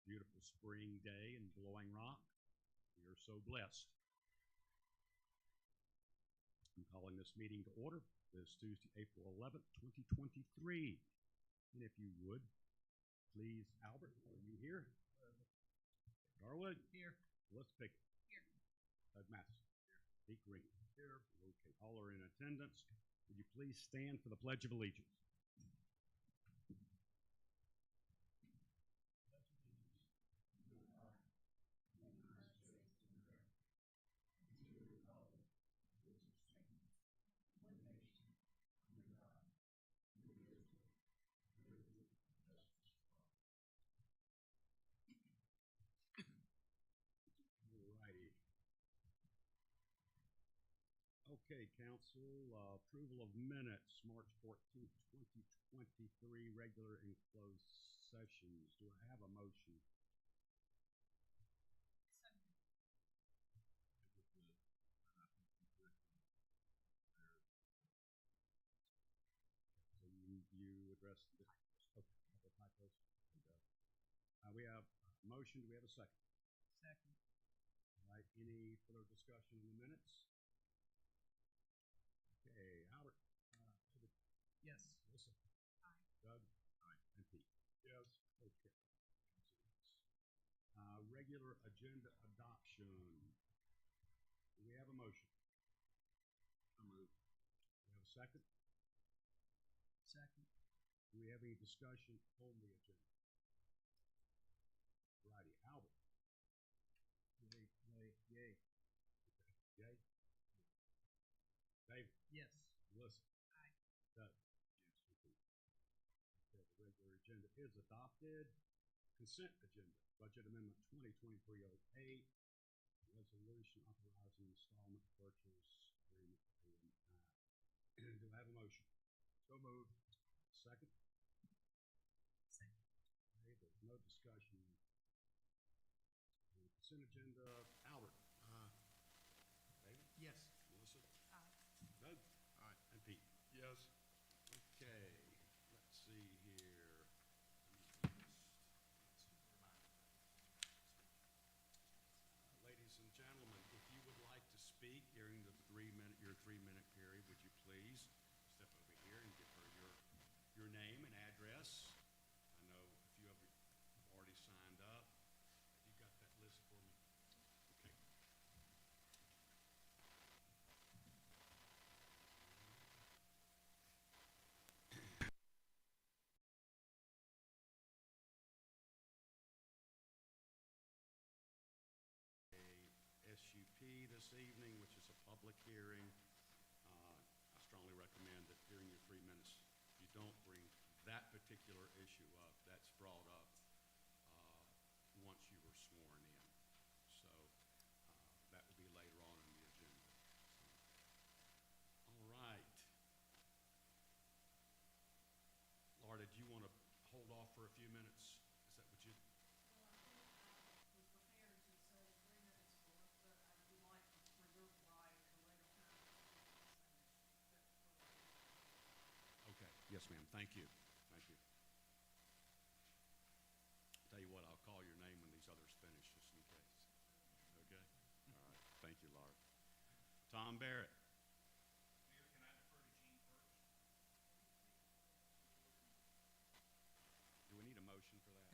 beautiful spring day in Blowing Rock. We are so blessed. I'm calling this meeting to order this Tuesday, April 11th, 2023. And if you would, please, Albert, are you here? Darwood? Here. Let's pick it. Here. Doug Matheson? Here. Pete Green? Here. Okay, all are in attendance. Would you please stand for the Pledge of Allegiance? Okay, Council, approval of minutes, March 14th, 2023, regular and closed sessions. Do I have a motion? So you addressed the typos? We have a motion. Do we have a second? Second. All right, any further discussion on the minutes? Okay, Albert. David. Yes. Melissa. Aye. Doug. Aye. And Pete. Yes. Okay. Regular agenda adoption. Do we have a motion? So moved. Do we have a second? Second. Do we have any discussion on the agenda? Righty, Albert. Yay. Okay. Yay. David. Yes. Melissa. Aye. Doug. Yes. Okay, the regular agenda is adopted. Consent agenda. Budget Amendment 2023-08. Resolution authorizing installment purchase agreement for AMI. Do I have a motion? So moved. Second? Second. Okay, there's no discussion. The consent agenda. Albert. David? Yes. Melissa? Aye. Doug? Aye. And Pete? Yes. Okay, let's see here. Ladies and gentlemen, if you would like to speak during the your 3-minute period, would you please step over here and give her your name and address? I know a few of you have already signed up. Have you got that list for me? Okay. SUP this evening, which is a public hearing. I strongly recommend that during your 3 minutes, you don't bring that particular issue up. That's brought up once you were sworn in. So that will be later on in the agenda. All right. Laura, did you want to hold off for a few minutes? Is that what you... Okay. Yes, ma'am. Thank you. Thank you. Tell you what, I'll call your name when these others finish, just in case. Okay? All right. Thank you, Laura. Tom Barrett. Mayor, can I defer to Gene first? Do we need a motion for that?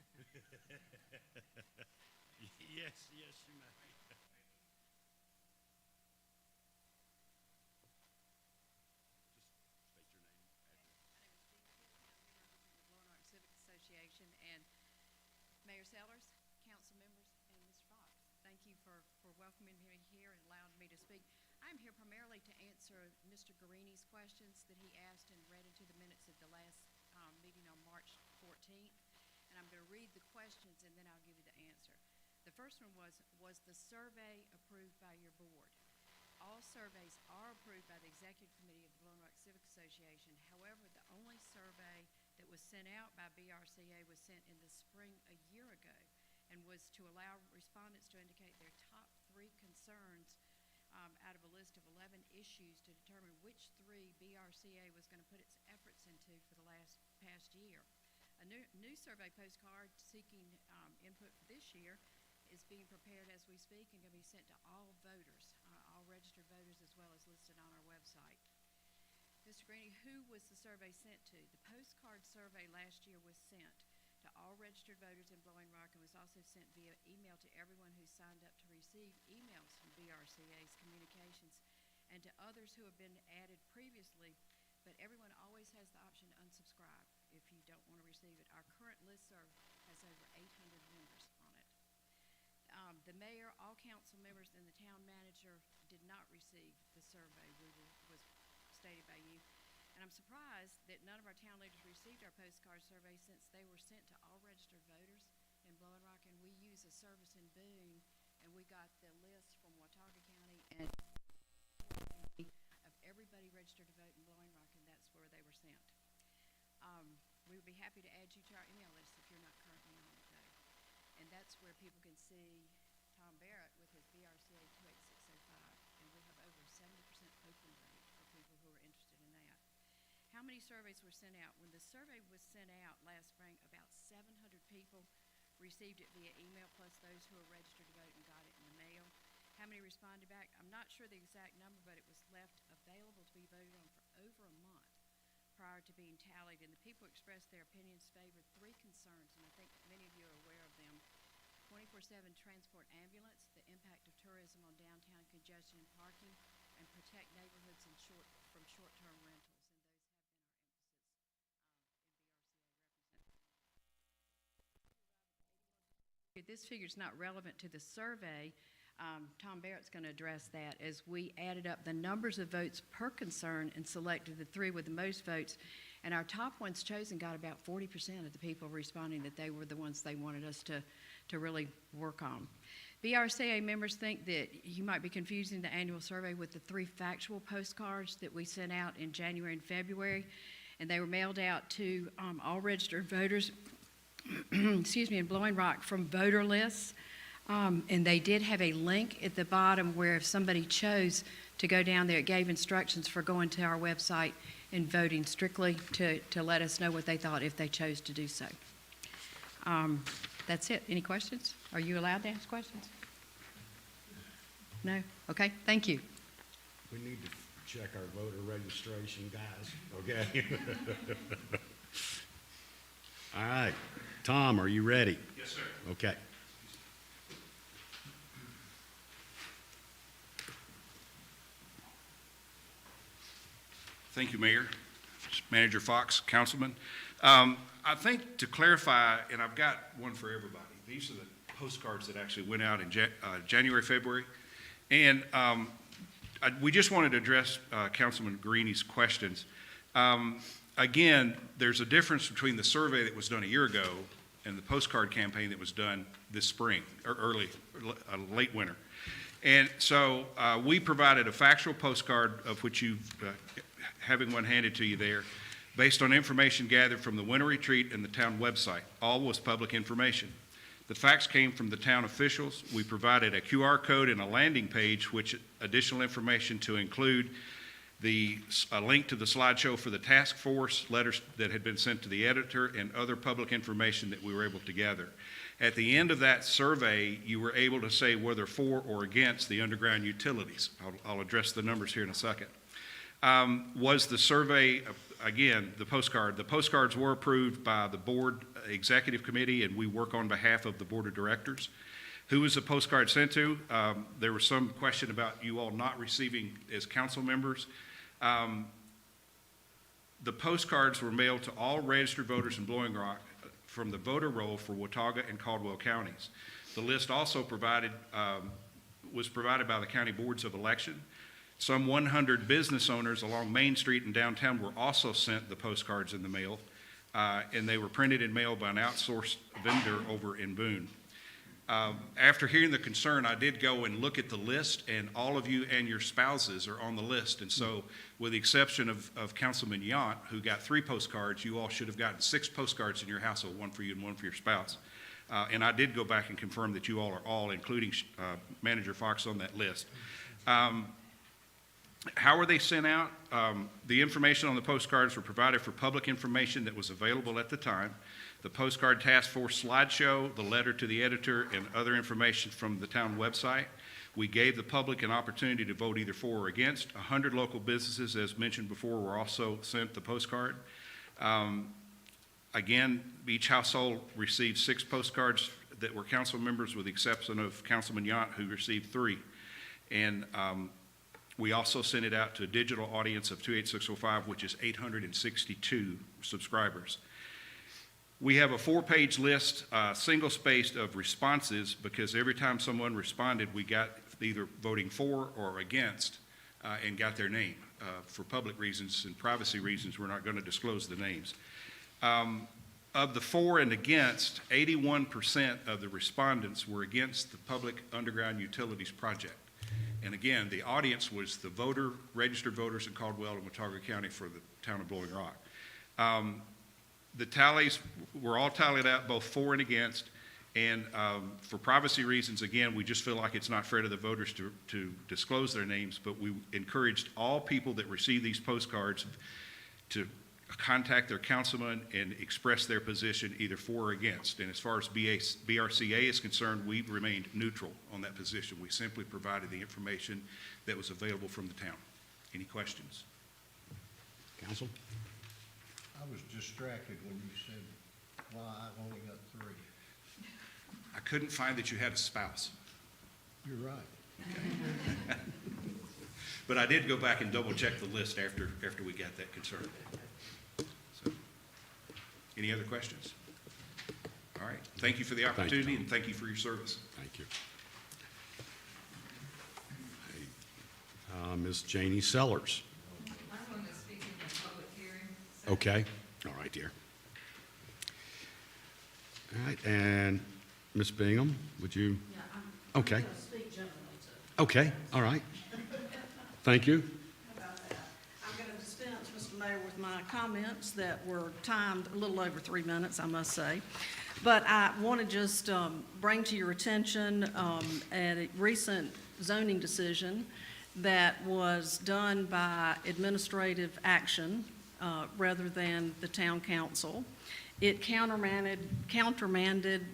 Yes, yes, you may. Association and Mayor Sellers, council members, and Mr. Fox. Thank you for welcoming me here and allowing me to speak. I'm here primarily to answer Mr. Garini's questions that he asked and read into the minutes of the last meeting on March 14th. And I'm going to read the questions and then I'll give you the answer. The first one was the survey approved by your board? All surveys are approved by the Executive Committee of the Blowing Rock Civic Association. However, the only survey that was sent out by BRCA was sent in the spring a year ago and was to allow respondents to indicate their top 3 concerns out of a list of 11 issues to determine which 3 BRCA was going to put its efforts into for the past year. A new survey postcard seeking input for this year is being prepared as we speak and going to be sent to all voters, all registered voters, as well as listed on our website. Mr. Greeny, who was the survey sent to? The postcard survey last year was sent to all registered voters in Blowing Rock and was also sent via email to everyone who signed up to receive emails from BRCA's communications and to others who have been added previously, but everyone always has the option to unsubscribe if you don't want to receive it. Our current listserv has over 800 members on it. The mayor, all council members, and the town manager did not receive the survey was stated by you. And I'm surprised that none of our town leaders received our postcard survey since they were sent to all registered voters in Blowing Rock, and we use a service in Boone, and we got the list from Watauga County and of everybody registered to vote in Blowing Rock, and that's where they were sent. We would be happy to add you to our email list if you're not currently on it, though. And that's where people can see Tom Barrett with his BRCA 28605, and we have over 70% open rate for people who are interested in that. How many surveys were sent out? When the survey was sent out last spring, about 700 people received it via email, plus those who were registered to vote and got it in the mail. How many responded back? I'm not sure the exact number, but it was left available to be voted on for over a month prior to being tallied, and the people expressed their opinions favored 3 concerns, and I think many of you are aware of them. 24/7 transport ambulance, the impact of tourism on downtown congestion and parking, and protect neighborhoods from short-term rentals. And those have been our emphasis. This figure is not relevant to the survey. Tom Barrett's going to address that as we added up the numbers of votes per concern and selected the 3 with the most votes. And our top ones chosen got about 40% of the people responding that they were the ones they wanted us to really work on. BRCA members think that you might be confusing the annual survey with the 3 factual postcards that we sent out in January and February, and they were mailed out to all registered voters in Blowing Rock from voter lists. And they did have a link at the bottom where if somebody chose to go down there, it gave instructions for going to our website and voting strictly to let us know what they thought if they chose to do so. That's it. Any questions? Are you allowed to ask questions? No? Okay, thank you. We need to check our voter registration, guys, okay? All right. Tom, are you ready? Yes, sir. Okay. Thank you, Mayor, Manager Fox, Councilman. I think to clarify, and I've got one for everybody, these are the postcards that actually went out in January, February. And we just wanted to address Councilman Greeny's questions. Again, there's a difference between the survey that was done a year ago and the postcard campaign that was done this spring, or late winter. And so we provided a factual postcard of which you having one handed to you there, based on information gathered from the winter retreat and the town website. All was public information. The facts came from the town officials. We provided a QR code and a landing page, which additional information to include a link to the slideshow for the task force, letters that had been sent to the editor, and other public information that we were able to gather. At the end of that survey, you were able to say whether for or against the underground utilities. I'll address the numbers here in a second. Was the survey, again, the postcards were approved by the board executive committee, and we work on behalf of the board of directors. Who was the postcard sent to? There was some question about you all not receiving as council members. The postcards were mailed to all registered voters in Blowing Rock from the voter roll for Watauga and Caldwell counties. The list also was provided by the county boards of election. Some 100 business owners along Main Street and downtown were also sent the postcards in the mail, and they were printed and mailed by an outsourced vendor over in Boone. After hearing the concern, I did go and look at the list, and all of you and your spouses are on the list. And so, with the exception of Councilman Yount, who got 3 postcards, you all should have gotten 6 postcards in your household, 1 for you and 1 for your spouse. And I did go back and confirm that you all are all, including Manager Fox, on that list. How were they sent out? The information on the postcards were provided for public information that was available at the time. the postcard task force slideshow, the letter to the editor, and other information from the town website. We gave the public an opportunity to vote either for or against. 100 local businesses, as mentioned before, were also sent the postcard. Again, each household received 6 postcards that were council members, with the exception of Councilman Yount, who received 3. And we also sent it out to a digital audience of 28605, which is 862 subscribers. We have a 4-page list, single-spaced, of responses, because every time someone responded, we got either voting for or against and got their name. For public reasons and privacy reasons, we're not going to disclose the names. Of the for and against, 81% of the respondents were against the public underground utilities project. And again, the audience was the registered voters in Caldwell and Watauga County for the town of Blowing Rock. The tallies were all tallied out, both for and against, and for privacy reasons, again, we just feel like it's not fair to the voters to disclose their names, but we encouraged all people that receive these postcards to contact their councilman and express their position either for or against. And as far as BRCA is concerned, we remained neutral on that position. We simply provided the information that was available from the town. Any questions? Council? I was distracted when you said, well, I've only got 3. I couldn't find that you had a spouse, You're right. but I did go back and double check the list after we got that concern. So, any other questions? All right, thank you for the opportunity and thank you for your service. Thank you. Ms. Janie Sellers. I'm going to speak in the public hearing. Okay, all right, dear. All right, and Ms. Bingham, would you? Yeah, I'm Okay, going to speak generally to. okay, all right. Thank you. How about that? I'm going to dispense, Mr. Mayor, with my comments that were timed a little over 3 minutes, I must say. But I want to just bring to your attention a recent zoning decision that was done by administrative action rather than the town council. It countermanded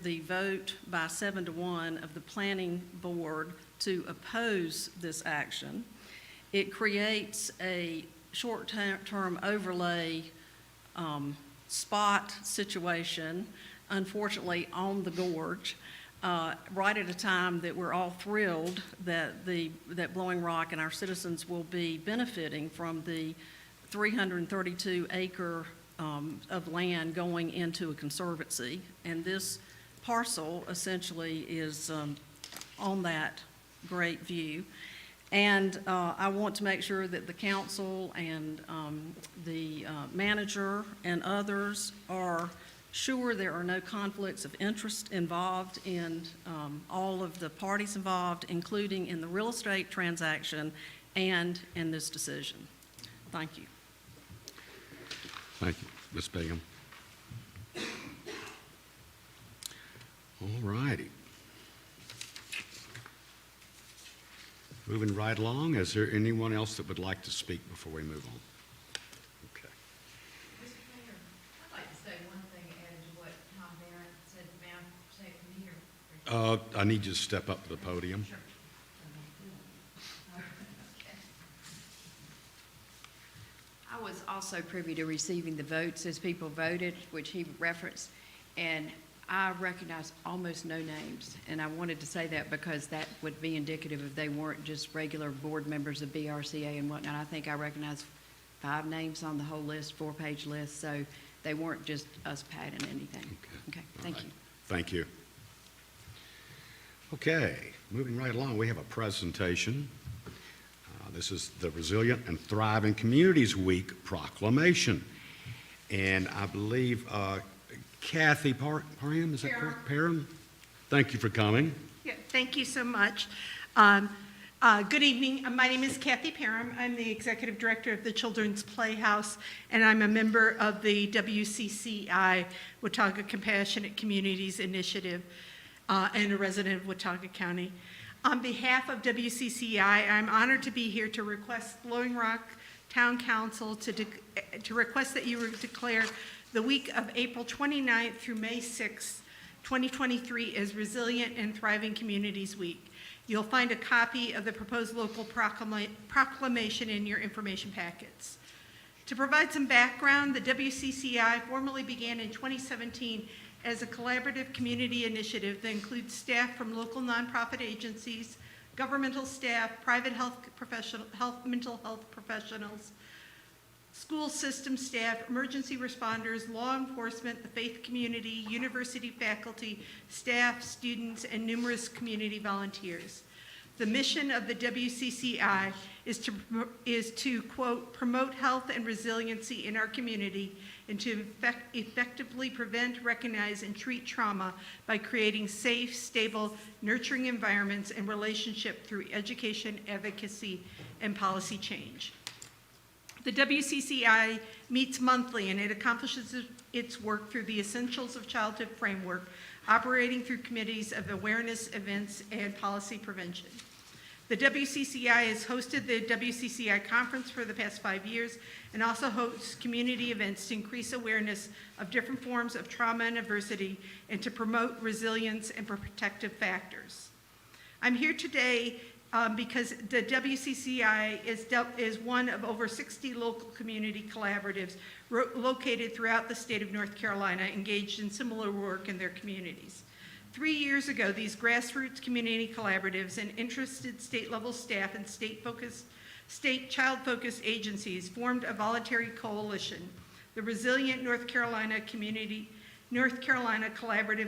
the vote by 7-1 of the planning board to oppose this action. It creates a short-term overlay spot situation, unfortunately, on the gorge, right at a time that we're all thrilled that Blowing Rock and our citizens will be benefiting from the 332-acre of land going into a conservancy. And this parcel essentially is on that great view. And I want to make sure that the council and the manager and others are sure there are no conflicts of interest involved in all of the parties involved, including in the real estate transaction and in this decision. Thank you. Thank you, Ms. Bingham. All righty. Moving right along, is there anyone else that would like to speak before we move on? Okay. Mr. Mayor, I'd like to say one thing added to what Tom Barrett said. May I say it from here? I need you to step up to the podium. Sure. I was also privy to receiving the votes as people voted, which he referenced, and I recognize almost no names. And I wanted to say that because that would be indicative if they weren't just regular board members of BRCA and whatnot. I think I recognize 5 names on the whole list, 4-page list, so they weren't just us padding anything. Okay, thank you. Thank you. Okay, moving right along, we have a presentation. This is the Resilient and Thriving Communities Week proclamation. And I believe Kathy Parham, is that correct? Parham? Thank you for coming. Yeah, thank you so much. Good evening. My name is Kathy Parham. I'm the Executive Director of the Children's Playhouse, and I'm a member of the WCCI, Watauga Compassionate Communities Initiative, and a resident of Watauga County. On behalf of WCCI, I'm honored to be here to request Blowing Rock Town Council to request that you declare the week of April 29th through May 6th, 2023 as Resilient and Thriving Communities Week. You'll find a copy of the proposed local proclamation in your information packets. To provide some background, the WCCI formally began in 2017 as a collaborative community initiative that includes staff from local nonprofit agencies, governmental staff, private mental health professionals, school system staff, emergency responders, law enforcement, the faith community, university faculty, staff, students, and numerous community volunteers. The mission of the WCCI is to quote, promote health and resiliency in our community and to effectively prevent, recognize, and treat trauma by creating safe, stable, nurturing environments and relationship through education, advocacy, and policy change. The WCCI meets monthly, and it accomplishes its work through the Essentials of Childhood framework, operating through committees of awareness, events, and policy prevention. The WCCI has hosted the WCCI conference for the past 5 years and also hosts community events to increase awareness of different forms of trauma and adversity and to promote resilience and protective factors. I'm here today because the WCCI is one of over 60 local community collaboratives located throughout the state of North Carolina engaged in similar work in their communities. 3 years ago, these grassroots community collaboratives and interested state-level staff and state child-focused agencies formed a voluntary coalition, the Resilient North Carolina Collaborative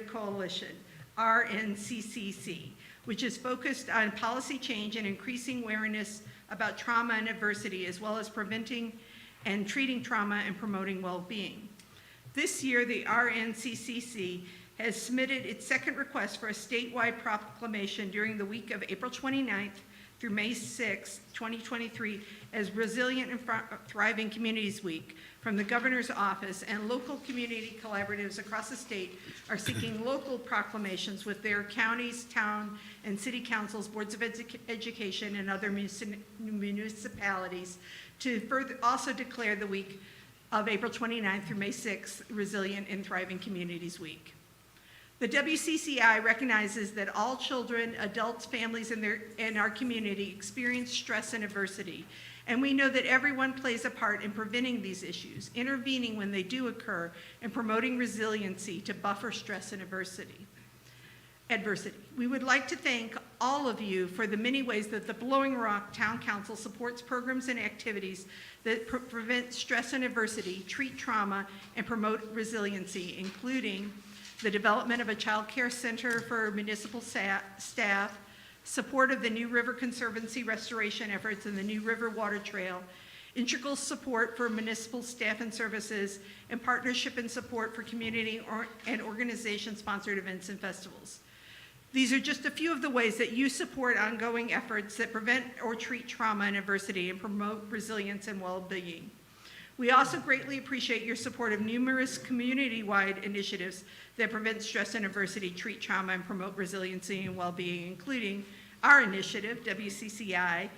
Coalition, RNCCC, which is focused on policy change and increasing awareness about trauma and adversity, as well as preventing and treating trauma and promoting well-being. This year, the RNCCC has submitted its second request for a statewide proclamation during the week of April 29th through May 6th, 2023, as Resilient and Thriving Communities Week from the Governor's Office, and local community collaboratives across the state are seeking local proclamations with their counties, town, and city councils, boards of education, and other municipalities to further also declare the week of April 29th through May 6th Resilient and Thriving Communities Week. The WCCI recognizes that all children, adults, families in our community experience stress and adversity, and we know that everyone plays a part in preventing these issues, intervening when they do occur, and promoting resiliency to buffer stress and adversity. We would like to thank all of you for the many ways that the Blowing Rock Town Council supports programs and activities that prevent stress and adversity, treat trauma, and promote resiliency, including the development of a child care center for municipal staff, support of the New River Conservancy restoration efforts and the New River Water Trail, integral support for municipal staff and services, and partnership and support for community and organization-sponsored events and festivals. These are just a few of the ways that you support ongoing efforts that prevent or treat trauma and adversity and promote resilience and well-being. We also greatly appreciate your support of numerous community-wide initiatives that prevent stress and adversity, treat trauma, and promote resiliency and well-being, including our initiative, WCCI,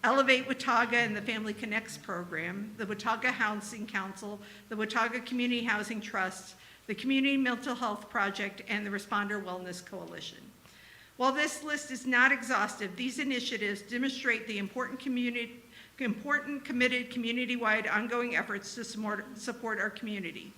Elevate Watauga and the Family Connects program, the Watauga Housing Council, the Watauga Community Housing Trust, the Community Mental Health Project, and the Responder Wellness Coalition. While this list is not exhaustive, these initiatives demonstrate the important committed community-wide ongoing efforts to support our community.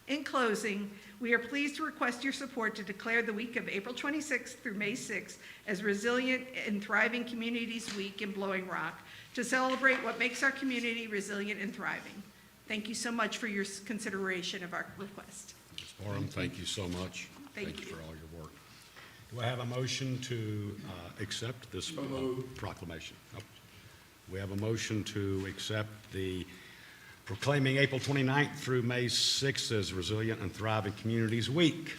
In closing, we are pleased to request your support to declare the week of April 26th through May 6th as Resilient and Thriving Communities Week in Blowing Rock to celebrate what makes our community resilient and thriving. Thank you so much for your consideration of our request. Ms. Barham, thank you so much. Thank you. For all your work. Do I have a motion to accept this proclamation? Oh. We have a motion to accept the proclaiming April 29th through May 6th as Resilient and Thriving Communities Week.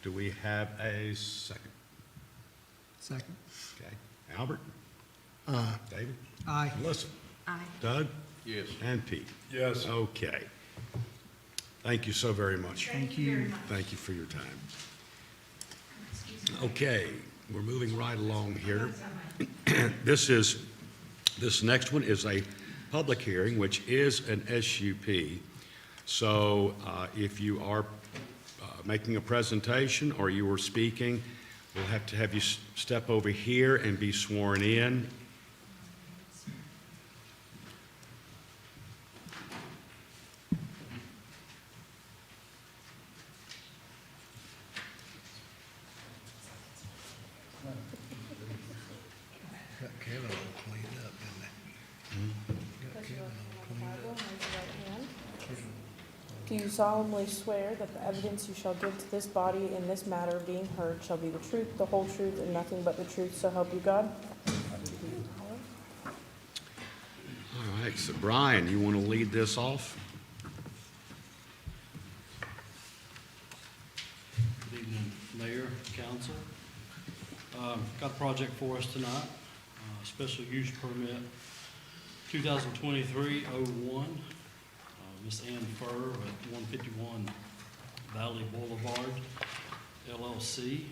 Do we have a second? Second. Okay. Albert? David? Aye. Melissa? Aye. Doug? Yes. And Pete? Yes. Okay. Thank you so very much. Thank you. Thank you for your time. Okay, we're moving right along here. This next one is a public hearing, which is an SUP. So if you are making a presentation or you are speaking, we'll have to have you step over here and be sworn in. Got Kevin all cleaned up, didn't they? Got Kevin all cleaned up. Do you solemnly swear that the evidence you shall give to this body in this matter being heard shall be the truth, the whole truth, and nothing but the truth, so help you God? All right, so Brian, you want to lead this off? Good evening, Mayor, Council. Got a project for us tonight, special use permit 2023-01. Miss Ann Furr at 151 Valley Boulevard, LLC,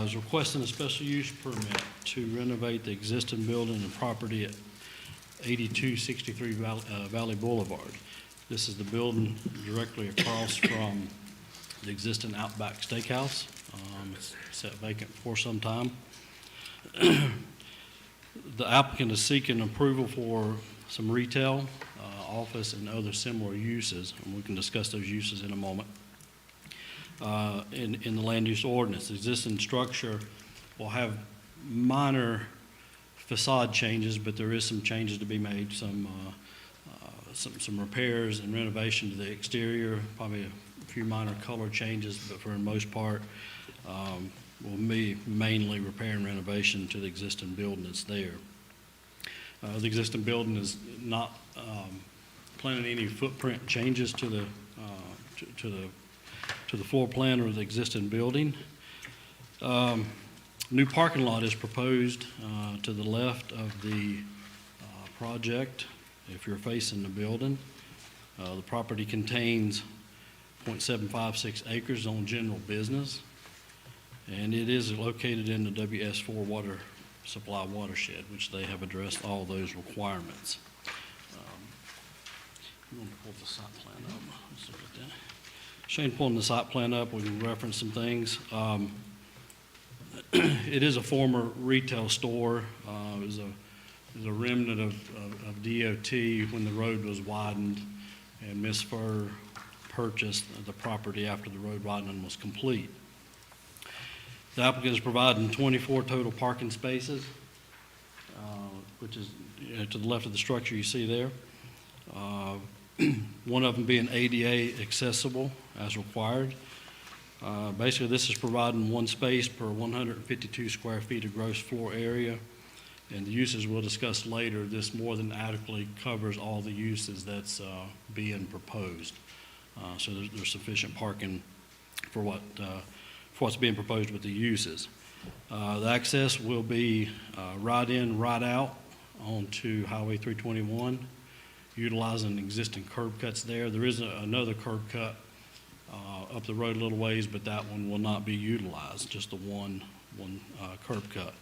is requesting a special use permit to renovate the existing building and property at 8263 Valley Boulevard. This is the building directly across from the existing Outback Steakhouse. It's sat vacant for some time. The applicant is seeking approval for some retail, office, and other similar uses, and we can discuss those uses in a moment. In the land use ordinance, the existing structure will have minor facade changes, but there is some changes to be made, some repairs and renovation to the exterior, probably a few minor color changes, but for the most part, will be mainly repair and renovation to the existing building that's there. The existing building is not planning any footprint changes to the floor plan or the existing building. New parking lot is proposed to the left of the project if you're facing the building. The property contains 0.756 acres on general business, and it is located in the WS4 water supply watershed, which they have addressed all those requirements. I'm going to pull the site plan up. Let's look at that. Shane pulling the site plan up, we can reference some things. It is a former retail store. It was a remnant of DOT when the road was widened, and Ms. Furr purchased the property after the road widening was complete. The applicant is providing 24 total parking spaces, which is to the left of the structure you see there. One of them being ADA accessible as required. Basically, this is providing one space per 152 square feet of gross floor area. And the uses we'll discuss later, this more than adequately covers all the uses that's being proposed. So there's sufficient parking for what's being proposed with the uses. The access will be right in, right out onto Highway 321, utilizing existing curb cuts there. There is another curb cut up the road a little ways, but that one will not be utilized, just the one curb cut.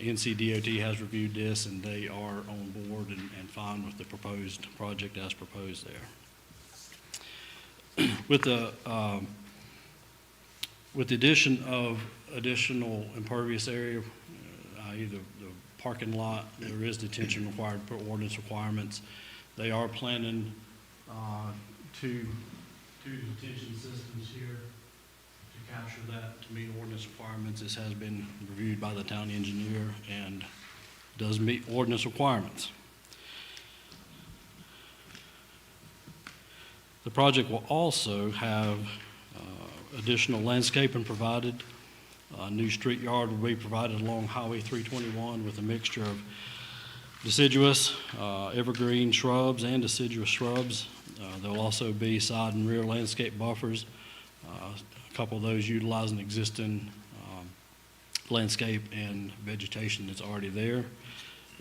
NCDOT has reviewed this, and they are on board and fine with the proposed project as proposed there. With the addition of additional impervious area, i.e. the parking lot, there is detention required per ordinance requirements. They are planning two detention systems here to capture that, to meet ordinance requirements. This has been reviewed by the town engineer and does meet ordinance requirements. The project will also have additional landscaping provided. A new street yard will be provided along Highway 321 with a mixture of deciduous, evergreen shrubs and deciduous shrubs. There will also be side and rear landscape buffers, a couple of those utilizing existing landscape and vegetation that's already there.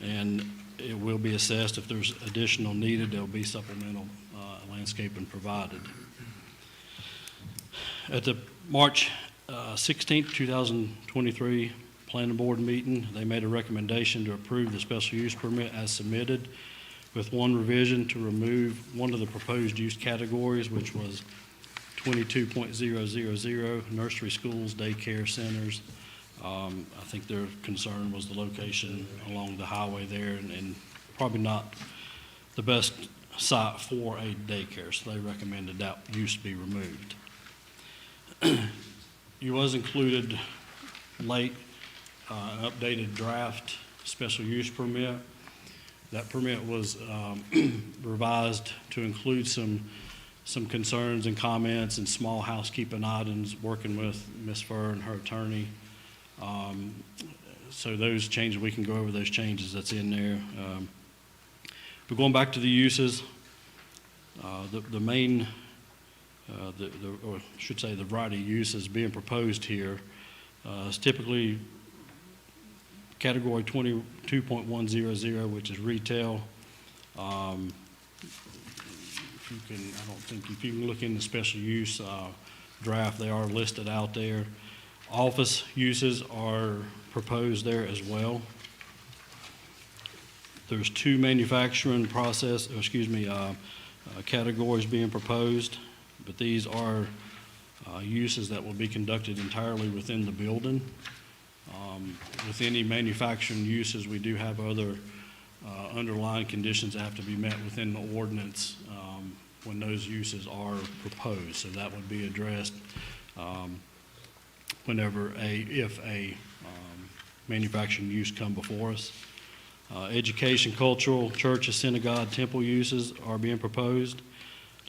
And it will be assessed if there's additional needed, there'll be supplemental landscaping provided. At the March 16th, 2023 Planning Board meeting, they made a recommendation to approve the special use permit as submitted with one revision to remove one of the proposed use categories, which was 22.000, nursery schools, daycare centers. I think their concern was the location along the highway there and probably not the best site for a daycare, so they recommended that use be removed. You was included late, an updated draft special use permit. That permit was revised to include some concerns and comments and small housekeeping items, working with Ms. Furr and her attorney. So those changes, we can go over those changes that's in there. But going back to the uses, the main, or I should say the variety of uses being proposed here is typically category 22.100, which is retail. If you can, I don't think, if you can look in the special use draft, they are listed out there. Office uses are proposed there as well. There's two manufacturing categories being proposed, but these are uses that will be conducted entirely within the building. With any manufacturing uses, we do have other underlying conditions that have to be met within the ordinance when those uses are proposed. So that would be addressed if a manufacturing use come before us. Education, cultural, churches, synagogue, temple uses are being proposed.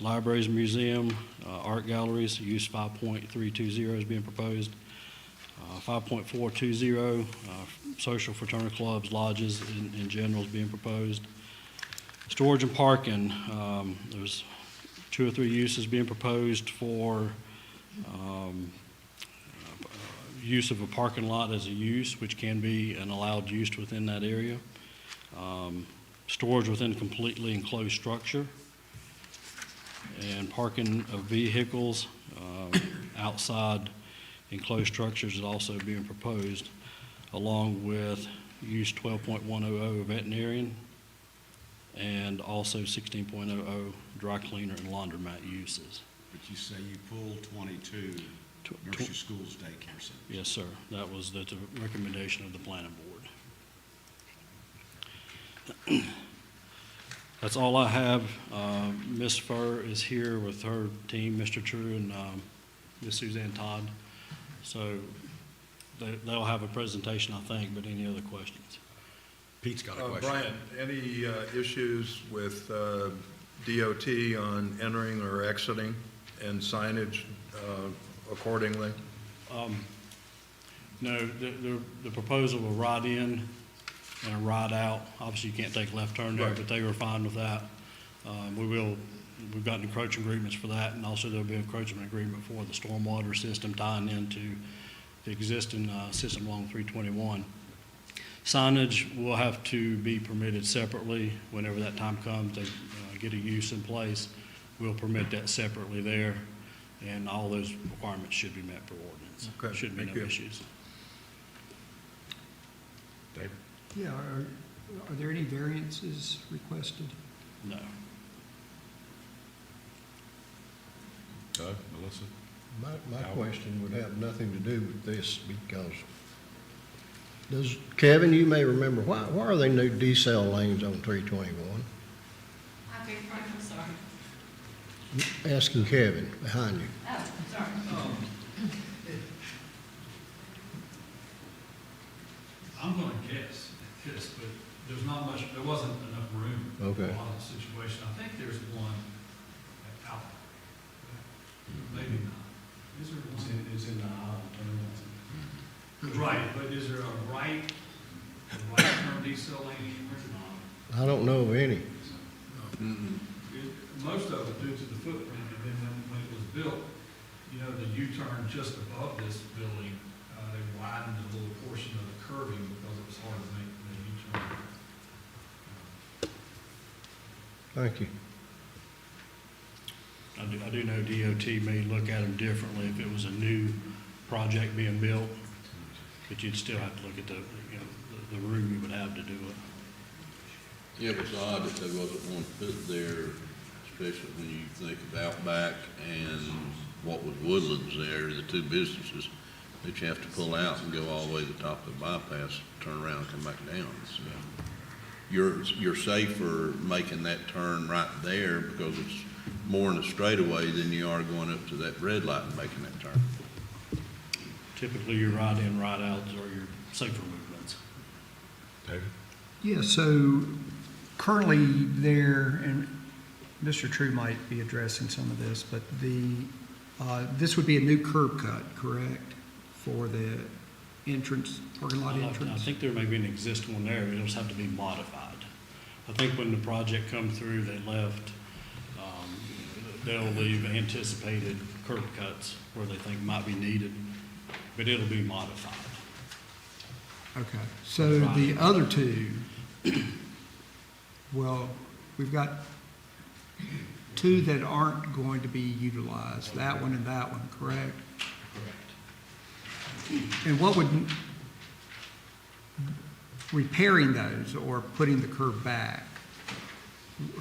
Libraries, museum, art galleries, use 5.320 is being proposed. 5.420, social fraternity clubs, lodges in general is being proposed. Storage and parking, there's 2 or 3 uses being proposed for use of a parking lot as a use, which can be an allowed use within that area. Storage within a completely enclosed structure. And parking of vehicles outside enclosed structures is also being proposed, along with use 12.100 veterinarian and also 16.00 dry cleaner and laundromat uses. But you say you pulled 22 nursery schools, daycare centers. Yes, sir. That's the recommendation of the planning board. That's all I have. Ms. Furr is here with her team, Mr. True and Ms. Suzanne Todd. So they'll have a presentation, I think, but any other questions? Pete's got a question. Brian, any issues with DOT on entering or exiting and signage accordingly? No, the proposal will ride in and a ride out. Obviously, you can't take a left turn there, Right. but they were fine with that. We've got encroachment agreements for that, and also there'll be an encroachment agreement for the stormwater system tying into the existing system along 321. Signage will have to be permitted separately whenever that time comes. They get a use in place. We'll permit that separately there, and all those requirements should be met per ordinance. Okay, Shouldn't be thank no you. issues. David? Yeah, are there any variances requested? No. Doug, Melissa? My question would have nothing to do with this because Kevin, you may remember, why are there no decel lanes on 321? I beg your pardon, I'm sorry. Asking Kevin behind you. Oh, sorry. I'm gonna guess at this, but there wasn't enough room. Okay. For a lot of the situation. I think there's one at Alpha. Maybe not. Is there one? It's in the aisle. Right, but is there a right turn decel lane anywhere? I don't know of any. Most of it due to the footprint, and then when it was built, you know, the U-turn just above this building, they widened a little portion of the curving because it was hard to make the U-turn. Thank you. I do know DOT may look at them differently if it was a new project being built, but you'd still have to look at the room you would have to do it. It was odd that there wasn't one put there, especially when you think of Outback and what was Woodlands there, the two businesses that you have to pull out and go all the way to the top of the bypass, turn around and come back down. So you're safer making that turn right there because it's more in a straightaway than you are going up to that red light and making that turn. Typically, your right-in, right-outs are your safer movements. David? Yeah, so currently there, and Mr. True might be addressing some of this, but this would be a new curb cut, correct? For the entrance, parking lot I entrance? think there may be an existing one there, it'll just have to be modified. I think when the project come through, they left, they'll leave anticipated curb cuts where they think might be needed, but it'll be modified. Okay, so the other two, well, we've got two that aren't going to be utilized, that one and that one, correct? Correct. And what would, repairing those or putting the curb back,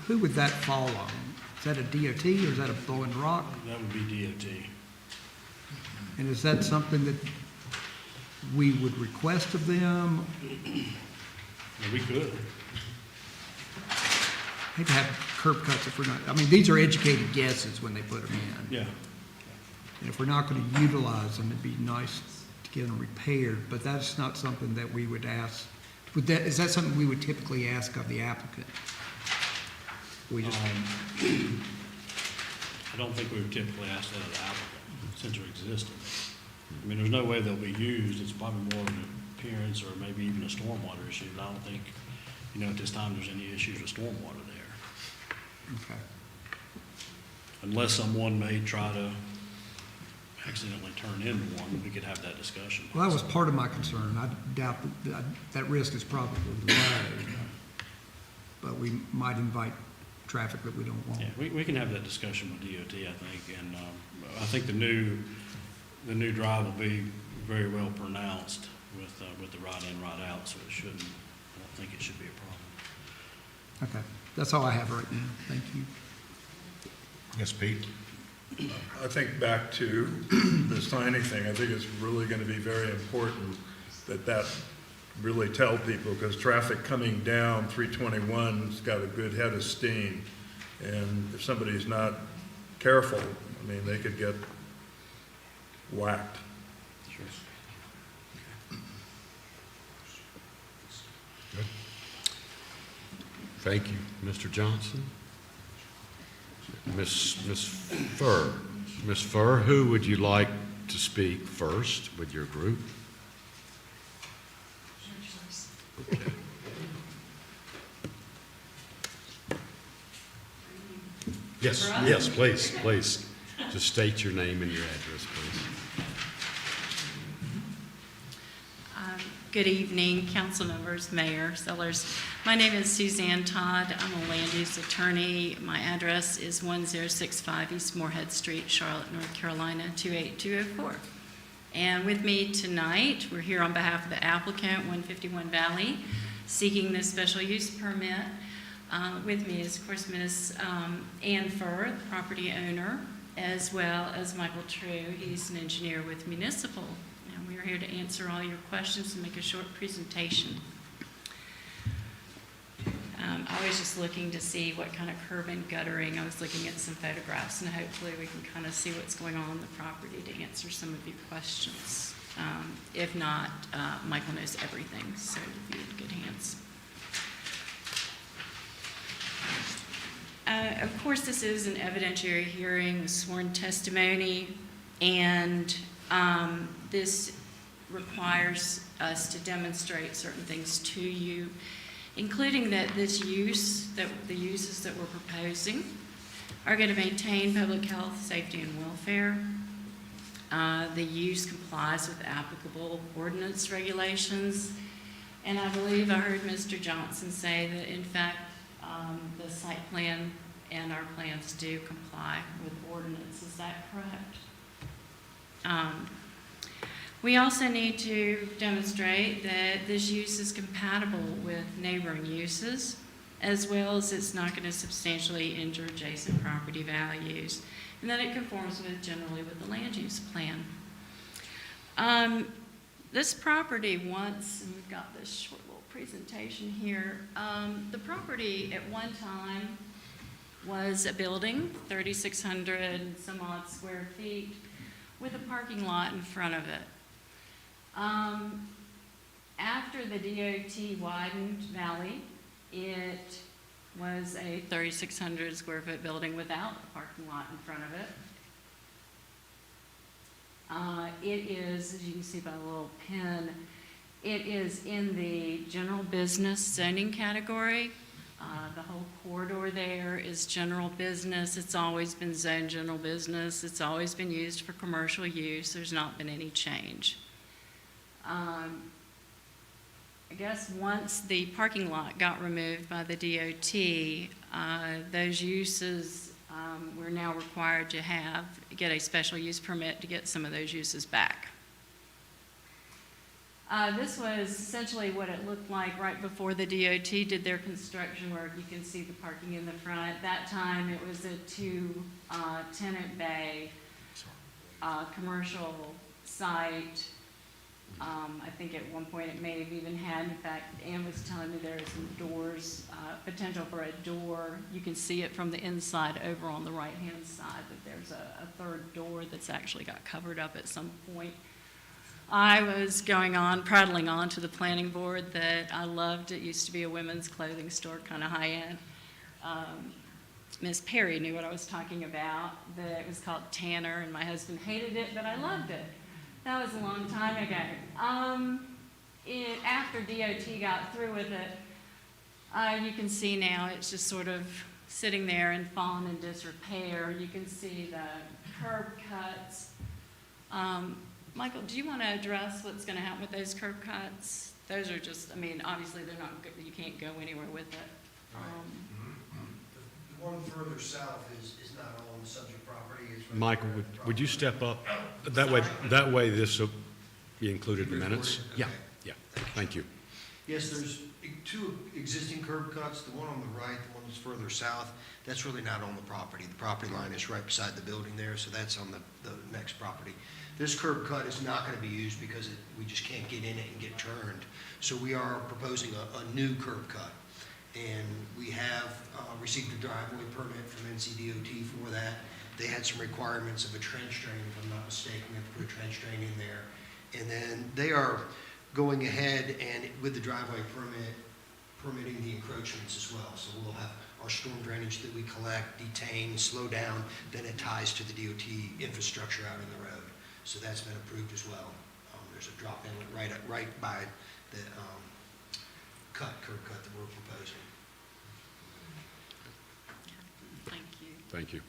who would that fall on? Is that a DOT or is that a Bowen Rock? That would be DOT. And is that something that we would request of them? Yeah, we could. Hate to have curb cuts if we're not, I mean, these are educated guesses when they put them in. Yeah. And if we're not going to utilize them, it'd be nice to get them repaired, but that's not something that we would ask. Is that something we would typically ask of the applicant? We just, I don't think we would typically ask that of the applicant since they're existing. I mean, there's no way they'll be used. It's probably more of an appearance or maybe even a stormwater issue. But I don't think, at this time there's any issues with stormwater there. okay. Unless someone may try to accidentally turn into one, we could have that discussion. Well, that was part of my concern. I doubt that risk is probably low, but we might invite traffic that we don't want. Yeah, we can have that discussion with DOT, I think, and I think the new drive will be very well pronounced with the right-in, right-out, so I don't think it should be a problem. Okay, that's all I have right now. Thank you. Yes, Pete? I think back to the signing thing, I think it's really going to be very important that really tell people, because traffic coming down 321's got a good head of steam. And if somebody's not careful, I mean, they could get whacked. Sure. Good. Thank you, Mr. Johnson. Ms. Furr. Ms. Furr, who would you like to speak first with your group? Okay. Yes, please. Just state your name and your address, please. Good evening, council members, mayor, Sellers. My name is Suzanne Todd. I'm a land use attorney. My address is 1065 East Moorhead Street, Charlotte, North Carolina, 28204. And with me tonight, we're here on behalf of the applicant, 151 Valley, seeking this special use permit. With me is, of course, Ms. Ann Furr, the property owner, as well as Michael True. He's an engineer with Municipal. And we're here to answer all your questions and make a short presentation. I was just looking to see what kind of curb and guttering. I was looking at some photographs, and hopefully we can kind of see what's going on the property to answer some of your questions. If not, Michael knows everything, so you'll be in good hands. Of course, this is an evidentiary hearing with sworn testimony, and this requires us to demonstrate certain things to you, including that the uses that we're proposing are going to maintain public health, safety, and welfare. The use complies with applicable ordinance regulations, and I believe I heard Mr. Johnson say that, in fact, the site plan and our plans do comply with ordinance. Is that correct? We also need to demonstrate that this use is compatible with neighboring uses as well as it's not going to substantially injure adjacent property values, and that it conforms generally with the land use plan. This property once, and we've got this short little presentation here, the property at one time was a building, 3,600 and some odd square feet, with a parking lot in front of it. After the DOT widened Valley, it was a 3,600 square foot building without a parking lot in front of it. It is, as you can see by the little pin, it is in the general business zoning category. The whole corridor there is general business. It's always been zoned general business. It's always been used for commercial use. There's not been any change. I guess once the parking lot got removed by the DOT, those uses, we're now required to get a special use permit to get some of those uses back. This was essentially what it looked like right before the DOT did their construction work. You can see the parking in the front. That time it was a two-tenant bay commercial site. I think at one point it may have even had, in fact, Ann was telling me there are some doors, potential for a door. You can see it from the inside over on the right-hand side, that there's a third door that's actually got covered up at some point. I was prattling on to the planning board that I loved. It used to be a women's clothing store, kind of high-end. Miss Perry knew what I was talking about, that it was called Tanner, and my husband hated it, but I loved it. That was a long time ago. After DOT got through with it, you can see now it's just sort of sitting there and fallen in disrepair. You can see the curb cuts. Michael, do you want to address what's going to happen with those curb cuts? Those are just, I mean, obviously they're not good, you can't go anywhere with it. The one further south is not on the subject property. It's right Michael, there. would you step up? That way this will be included in the minutes? Okay. Yeah, thank you. Yes, there's two existing curb cuts. The one on the right, the one that's further south, that's really not on the property. The property line is right beside the building there, so that's on the next property. This curb cut is not going to be used because we just can't get in it and get turned. So we are proposing a new curb cut. And we have received a driveway permit from NCDOT for that. They had some requirements of a trench drain, if I'm not mistaken. We have to put a trench drain in there. And then they are going ahead and with the driveway permit, permitting the encroachments as well. So we'll have our storm drainage that we collect, detain, slow down, then it ties to the DOT infrastructure out in the road. So that's been approved as well. There's a drop inlet right by the curb cut that we're proposing. Thank you. Thank you.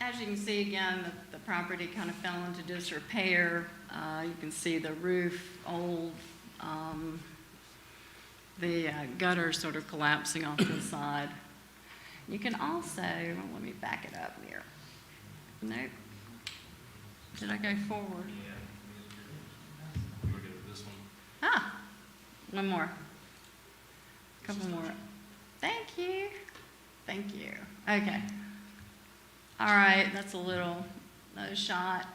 As you can see, again, the property kind of fell into disrepair. You can see the roof, old, the gutter sort of collapsing off to the side. You can also, let me back it up here. Nope. Did I go forward? We'll get this one. Ah, one more. Couple more. Thank you. Thank you. Okay. All right, that's another shot.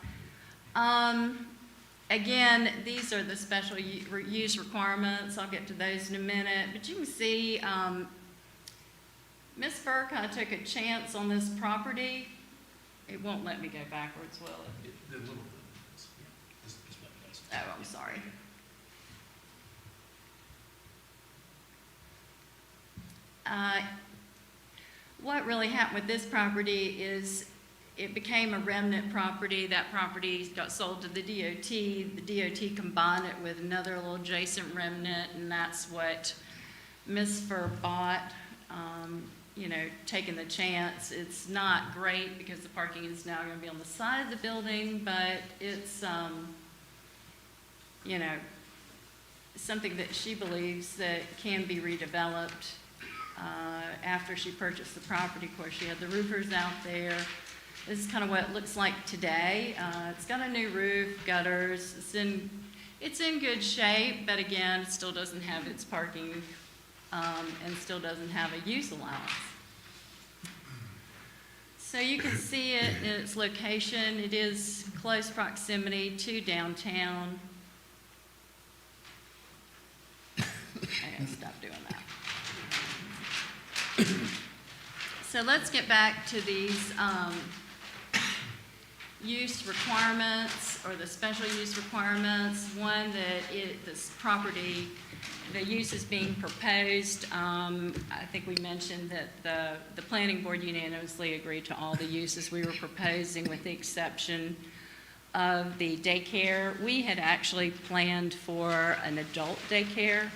Again, these are the special use requirements. I'll get to those in a minute. But you can see Ms. Burke kind of took a chance on this property. It won't let me go backwards, will it? Oh, I'm sorry. What really happened with this property is it became a remnant property. That property got sold to the DOT. The DOT combined it with another little adjacent remnant, and that's what Ms. Fur bought, taking the chance. It's not great because the parking is now going to be on the side of the building, but it's, something that she believes that can be redeveloped after she purchased the property. Of course, she had the roofers out there. This is kind of what it looks like today. It's got a new roof, gutters. It's in good shape, but again, it still doesn't have its parking and still doesn't have a use allowance. So you can see it in its location. It is close proximity to downtown. I gotta stop doing that. So let's get back to these use requirements, or the special use requirements. One, that this property, the use is being proposed. I think we mentioned that the planning board unanimously agreed to all the uses we were proposing, with the exception of the daycare. We had actually planned for an adult daycare,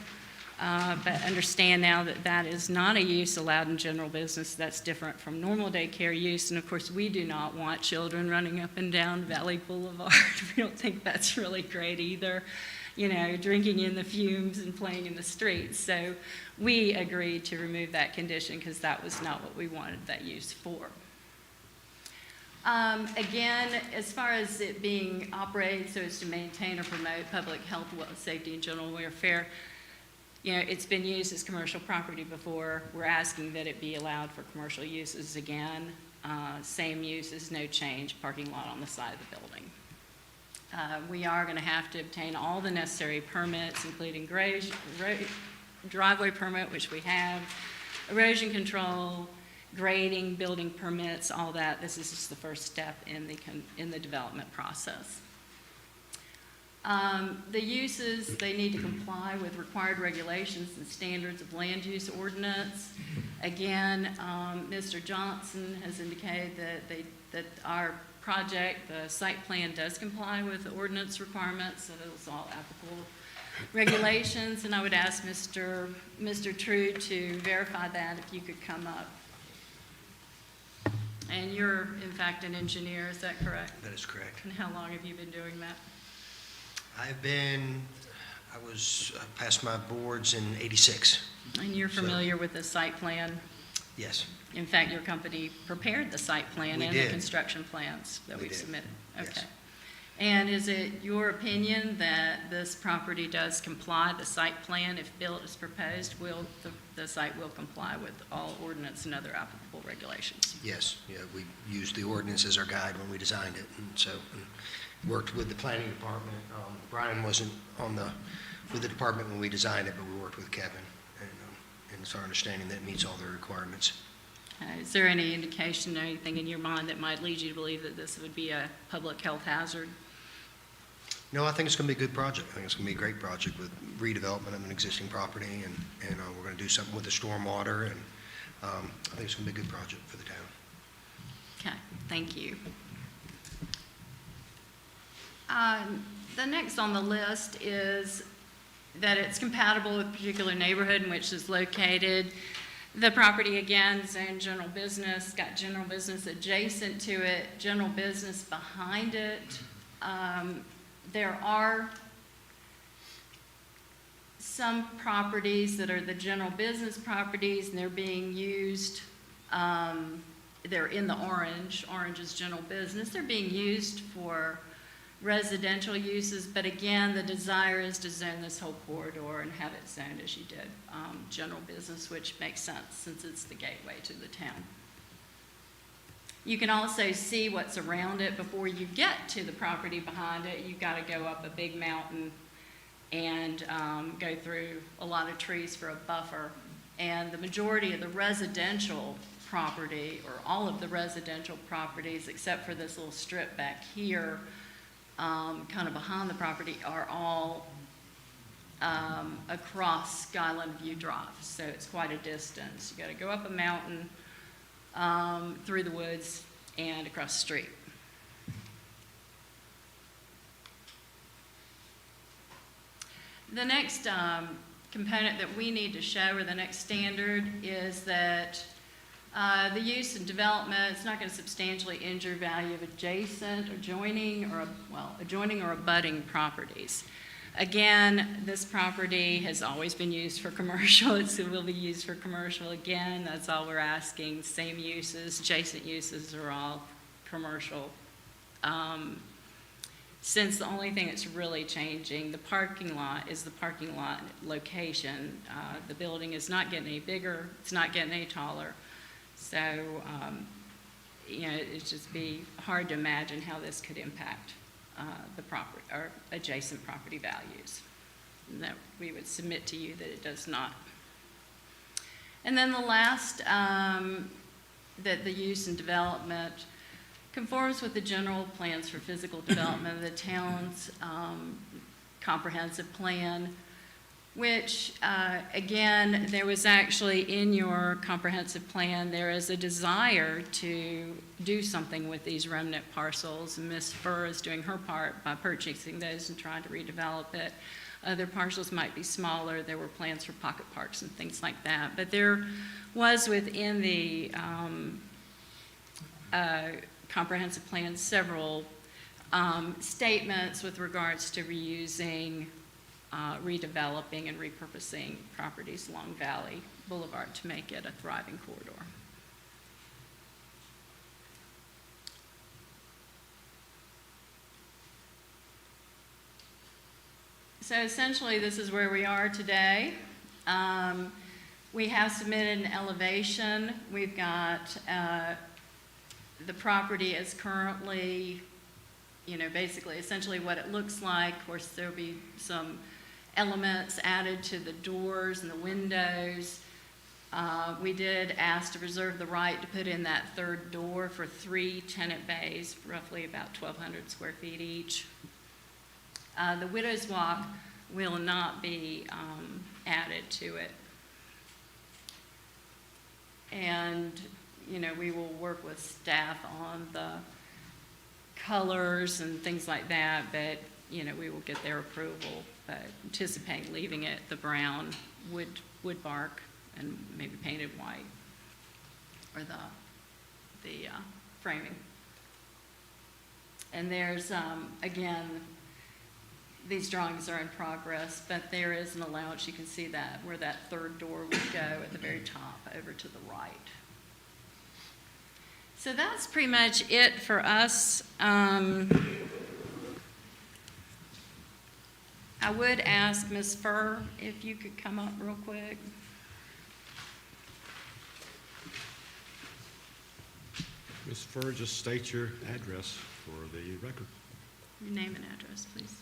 but understand now that that is not a use allowed in general business. That's different from normal daycare use. And of course, we do not want children running up and down Valley Boulevard. We don't think that's really great either, you know, drinking in the fumes and playing in the streets. So we agreed to remove that condition because that was not what we wanted that use for. Again, as far as it being operated so as to maintain or promote public health, safety, and general welfare, you know, it's been used as commercial property before. We're asking that it be allowed for commercial uses again. Same uses, no change, parking lot on the side of the building. We are going to have to obtain all the necessary permits, including driveway permit, which we have, erosion control, grading, building permits, all that. This is just the first step in the development process. The uses, they need to comply with required regulations and standards of land use ordinance. Again, Mr. Johnson has indicated that our project, the site plan, does comply with the ordinance requirements, so it's all applicable regulations. And I would ask Mr. True to verify that, if you could come up. And you're, in fact, an engineer, is that correct? That is correct. And how long have you been doing that? I passed my boards in '86. And you're familiar with the site plan? Yes. In fact, your company prepared the site plan We and did. the construction plans that We we've did. submitted? Yes. Okay. And is it your opinion that this property does comply, the site plan, if built as proposed, the site will comply with all ordinance and other applicable regulations? Yes, yeah, we used the ordinance as our guide when we designed it, and so worked with the planning department. Brian wasn't with the department when we designed it, but we worked with Kevin, and it's our understanding that it meets all the requirements. Is there any indication or anything in your mind that might lead you to believe that this would be a public health hazard? No, I think it's going to be a good project. I think it's going to be a great project with redevelopment of an existing property, and we're going to do something with the stormwater, and I think it's going to be a good project for the town. Okay, thank you. The next on the list is that it's compatible with a particular neighborhood in which it's located. The property, again, zoned general business, got general business adjacent to it, general business behind it. There are some properties that are the general business properties, and they're being used, they're in the orange. Orange is general business. They're being used for residential uses, but again, the desire is to zone this whole corridor and have it zoned as you did, general business, which makes sense since it's the gateway to the town. You can also see what's around it before you get to the property behind it. You've got to go up a big mountain and go through a lot of trees for a buffer. And the majority of the residential property, or all of the residential properties, except for this little strip back here, kind of behind the property, are all across Skyland View Drive. So it's quite a distance. You got to go up a mountain, through the woods, and across the street. The next component that we need to show, or the next standard, is that the use and development is not going to substantially injure value of adjacent, adjoining, or abutting properties. Again, this property has always been used for commercial. It will be used for commercial again. That's all we're asking. Same uses, adjacent uses are all commercial. since the only thing that's really changing, the parking lot is the parking lot location. The building is not getting any bigger, it's not getting any taller. So, it'd just be hard to imagine how this could impact the property or adjacent property values. And that we would submit to you that it does not. And then the last, that the use and development conforms with the general plans for physical development of the town's comprehensive plan, which, again, there was actually in your comprehensive plan, there is a desire to do something with these remnant parcels, and Ms. Furr is doing her part by purchasing those and trying to redevelop it. Other parcels might be smaller. There were plans for pocket parks and things like that. But there was within the comprehensive plan several statements with regards to reusing, redeveloping, and repurposing properties along Valley Boulevard to make it a thriving corridor. So essentially, this is where we are today. We have submitted an elevation. We've got the property is currently, basically, essentially what it looks like. Of course, there'll be some elements added to the doors and the windows. We did ask to reserve the right to put in that third door for 3 tenant bays, roughly about 1,200 square feet each. The Widow's Walk will not be added to it. And, we will work with staff on the colors and things like that, but, we will get their approval. But anticipate leaving it the brown wood bark and maybe painted white, or the framing. And there's, again, these drawings are in progress, but there is an allowance. You can see that where that third door would go at the very top over to the right. So that's pretty much it for us. I would ask Ms. Furr if you could come up real quick. Ms. Furr, just state your address for the record. Your name and address, please.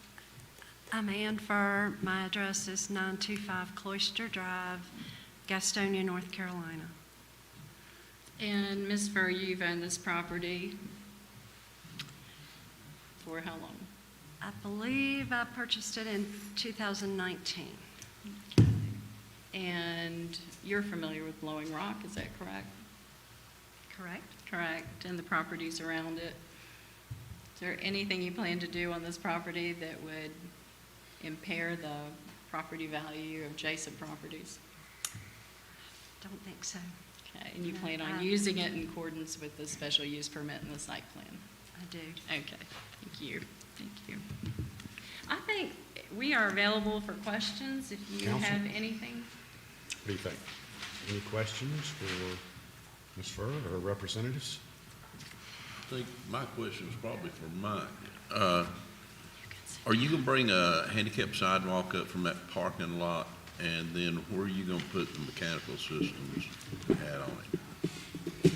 I'm Ann Furr. My address is 925 Cloister Drive, Gastonia, North Carolina. And Ms. Furr, you've owned this property for how long? I believe I purchased it in 2019. And you're familiar with Blowing Rock, is that correct? Correct. Correct, and the properties around it. Is there anything you plan to do on this property that would impair the property value of adjacent properties? Don't think so. Okay, and you No, plan on using it in accordance with the special use permit and the site plan? I do. Okay, thank you, thank you. I think we are available for questions if you Counsel? have anything. What do you think? Any questions for Ms. Furr or representatives? I think my question is probably for Mike. Are you gonna bring a handicap sidewalk up from that parking lot? And then where are you gonna put the mechanical systems you had on it?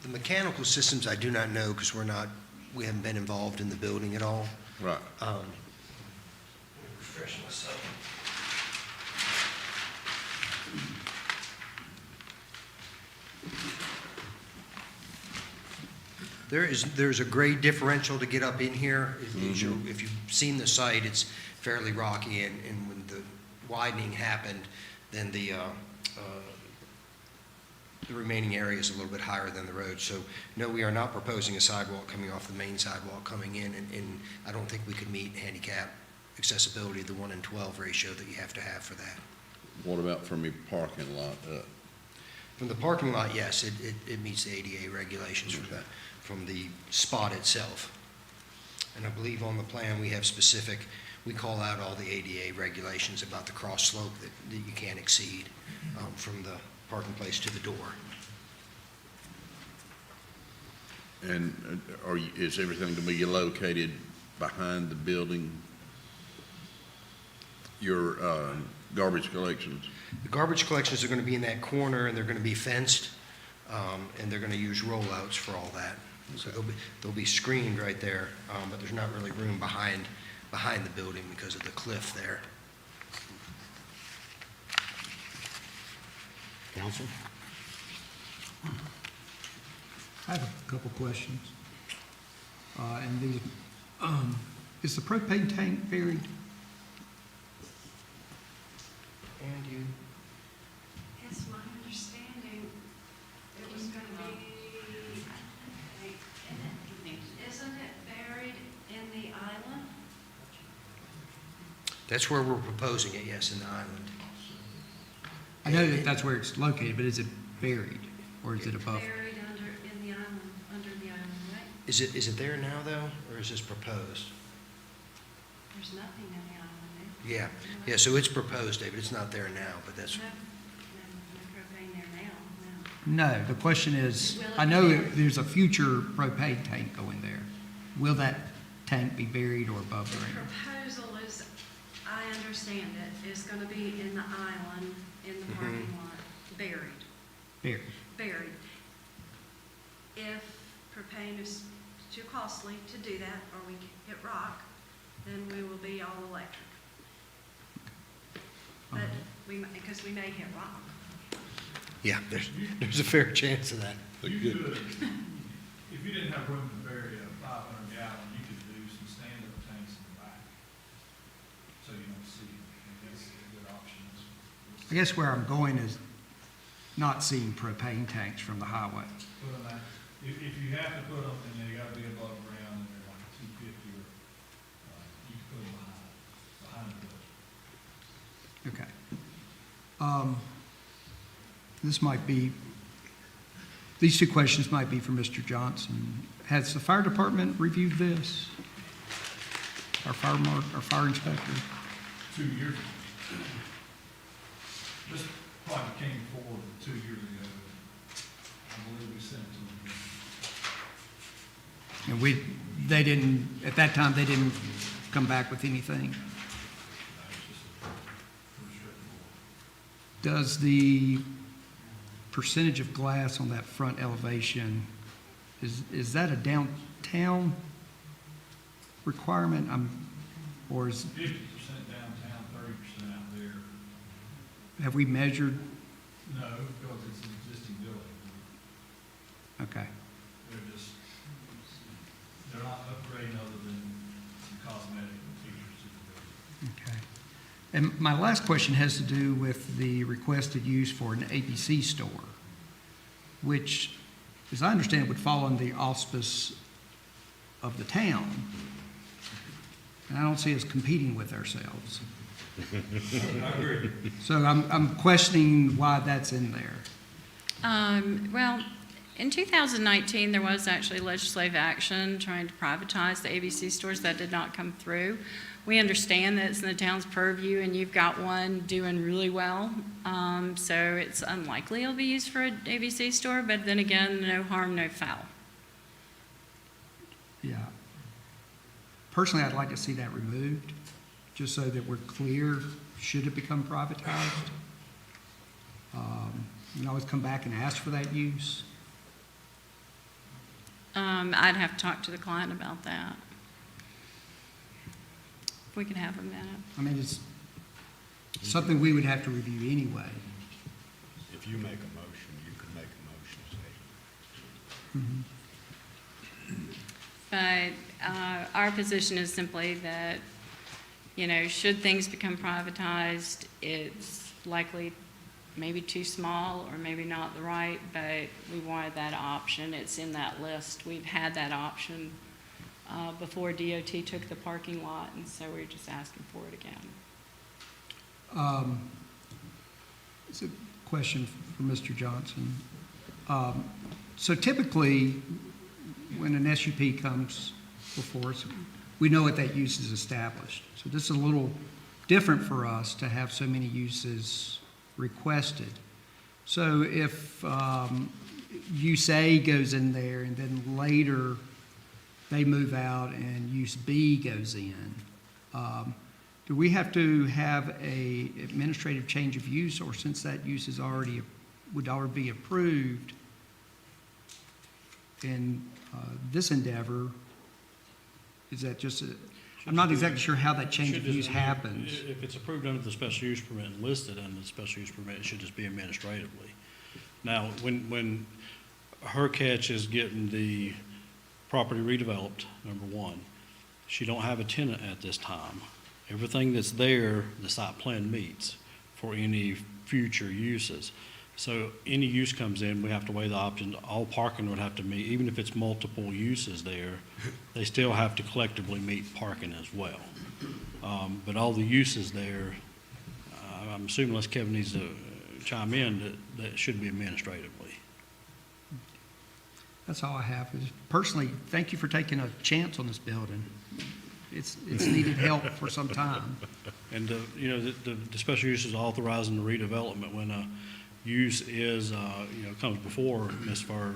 The mechanical systems, I do not know, because we haven't been involved in the building at all. Right. Refresh myself. There's a grade differential to get up in here. If you've seen the site, it's fairly rocky, and when the widening happened, then the remaining area is a little bit higher than the road. So, no, we are not proposing a sidewalk coming off the main sidewalk coming in, and I don't think we could meet handicap accessibility, the 1:12 ratio that you have to have for that. What about from your parking lot up? From the parking lot, yes, it meets the ADA regulations from the spot itself. And I believe on the plan, we have we call out all the ADA regulations about the cross slope that you can't exceed from the parking place to the door. And is everything to be located behind the building, your garbage collections? The garbage collections are going to be in that corner, and they're going to be fenced, and they're going to use rollouts for all that. So they'll be screened right there, but there's not really room behind the building because of the cliff there. Counsel? I have a couple questions. Is the propane tank buried? And you, It's my understanding it was going to be, isn't it buried in the island? that's where we're proposing it, yes, in the island. I know that that's where it's located, but is it buried or is it above? Buried in the island, under the island, right? Is it there now, though, or is this proposed? There's nothing in the island, Yeah, so it's proposed, David, it's not there now, but that's, no propane there now, no. No, the question is, Will it I know be buried? there's a future propane tank going there. Will that tank be buried or above The ground? proposal is, I understand it, is going to be in the island, in the parking lot, buried. Buried. If propane is too costly to do that, or we hit rock, then we will be all electric. But because we may hit rock. yeah, there's a fair chance of that. You could, if you didn't have room to bury a 500 gallon, you could do some stand-up tanks in the back, so you don't see it. I think that's a good option. I guess where I'm going is not seeing propane tanks from the highway. Put them at, if you have to put them, then they gotta be above ground, and they're like 250 or, you can put them behind the building. Okay. These two questions might be for Mr. Johnson. Has the fire department reviewed this? Our fire inspector? 2 years ago. This project came forward 2 years ago. I believe we sent it to them. And they didn't, at that time, they didn't come back with anything? Does the percentage of glass on that front elevation, is that a downtown requirement? Or is, 50% downtown, 30% out there. have we measured? No, because it's an existing building. Okay. They're not upgrading other than some cosmetic features to the building. Okay. And my last question has to do with the requested use for an ABC store, which, as I understand, would fall under the auspice of the town. And I don't see us competing with ourselves. I agree. So I'm questioning why that's in there. Well, in 2019, there was actually legislative action trying to privatize the ABC stores. That did not come through. We understand that it's in the town's purview, and you've got one doing really well. So it's unlikely it'll be used for an ABC store, but then again, no harm, no foul. Yeah. Personally, I'd like to see that removed, just so that we're clear, should it become privatized. You can always come back and ask for that use. I'd have to talk to the client about that. If we could have a minute. I mean, it's something we would have to review anyway. If you make a motion, you can make a motion, say. But our position is simply that, should things become privatized, it's likely maybe too small or maybe not the right, but we wanted that option. It's in that list. We've had that option before DOT took the parking lot, and so we're just asking for it again. It's a question for Mr. Johnson. So typically, when an SUP comes before us, we know what that use is established. So this is a little different for us to have so many uses requested. So if use A goes in there and then later they move out and use B goes in. Do we have to have a administrative change of use, or since that use is would already be approved in this endeavor, is that just I'm not exactly sure how that change of use happens. If it's approved under the special use permit and listed under the special use permit, it should just be administratively. Now, when her catch is getting the property redeveloped, number one, she don't have a tenant at this time. Everything that's there, the site plan meets for any future uses. So any use comes in, we have to weigh the options. All parking would have to meet, even if it's multiple uses there, they still have to collectively meet parking as well. But all the uses there, I'm assuming unless Kevin needs to chime in, that should be administratively. That's all I have. Personally, thank you for taking a chance on this building. It's needed help for some time. And, the special use is authorizing the redevelopment when a use is, comes before Ms. Fur.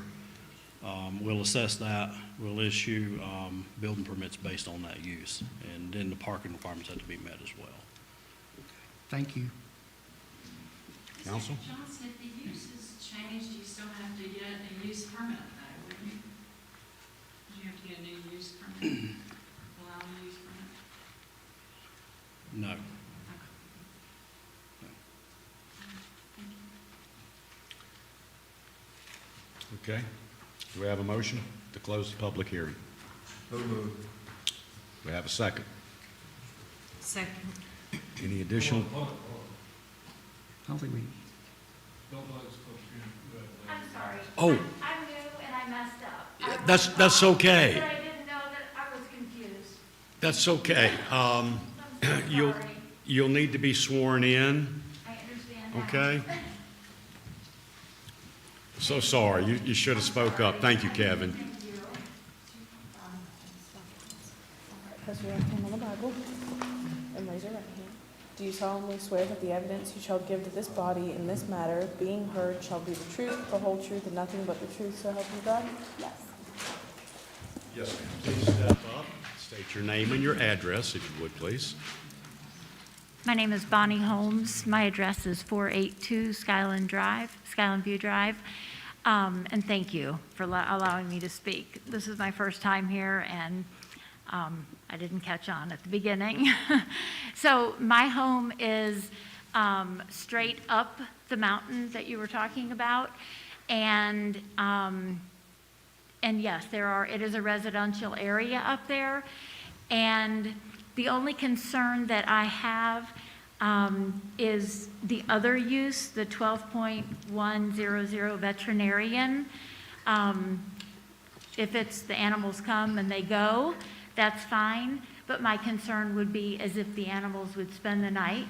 We'll assess that, we'll issue building permits based on that use, and then the parking requirements have to be met as well. Thank you. Counsel? Mr. Johnson, if the use is changed, you still have to get a use permit, though, wouldn't you? Would you have to get a new use permit? Allow a use permit? No. Okay. Do we have a motion to close the public hearing? So moved. Do we have a second? Second. Any additional? I don't think we, Don't let us go through. I'm sorry. Oh. I'm new and I messed up. That's okay. But I didn't know that I was confused. That's okay. I'm so sorry. You'll need to be sworn in, I understand now. okay? So sorry, you should have spoke up. Thank you, Kevin. Thank you. Press your left hand on the Bible and raise your right hand. Do you solemnly swear that the evidence you shall give to this body in this matter, being heard, shall be the truth, the whole truth, and nothing but the truth, so help you God? Yes. Yes, ma'am. Please step up. State your name and your address, if you would, please. My name is Bonnie Holmes. My address is 482 Skyland View Drive. And thank you for allowing me to speak. This is my first time here, and I didn't catch on at the beginning. So my home is straight up the mountain that you were talking about. And yes, it is a residential area up there. And the only concern that I have is the other use, the 12.100 veterinarian. If it's the animals come and they go, that's fine. But my concern would be as if the animals would spend the night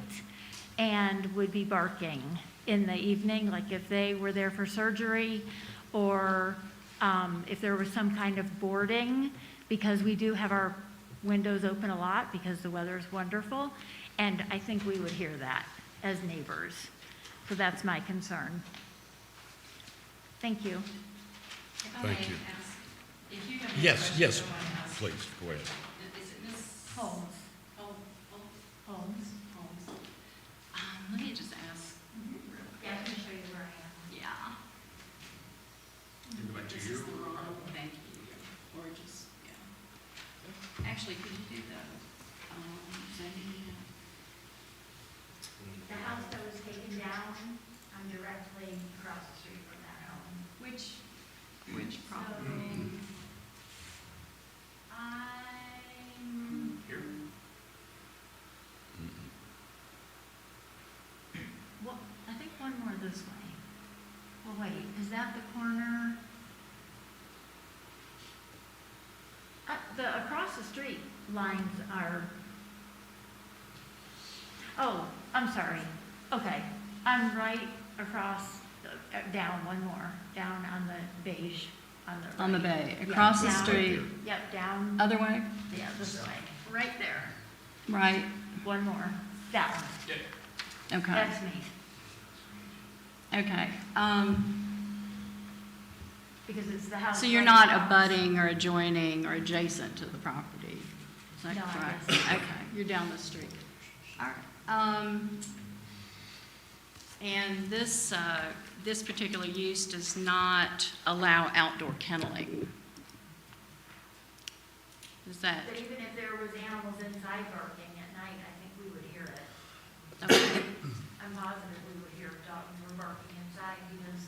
and would be barking in the evening, like if they were there for surgery, or if there was some kind of boarding, because we do have our windows open a lot because the weather is wonderful, and I think we would hear that as neighbors. So that's my concern. Thank you. If I Thank may you. ask, if you have any Yes, questions yes, you want to ask, please, go ahead. Is it Ms. Holmes. Holmes? Let me just ask. Yeah, I can show you where I am. Yeah. This is the wrong, thank you. Or just, yeah. Actually, could you do the, The house that was taken down, I'm directly across the street from that home. which property? I'm, Here. well, I think one more this way. Well, wait, is that the corner? The across the street lines are, oh, I'm sorry. Okay, I'm right across, down one more, down on the beige, on the right. On the bay, Yeah, across the down. street, Yep, down, other way, yeah, this way, right there. right, One more, that one. okay, That's me. okay. because it's the house. So you're right not across. abutting or adjoining or adjacent to the property? Is that No, I correct? guess not. Okay, you're down the street. All right. And this, this particular use does not allow outdoor kenneling. Is that? But even if there was animals inside barking at night, I think we would hear it. Okay. I'm positive we would hear dogs were barking inside because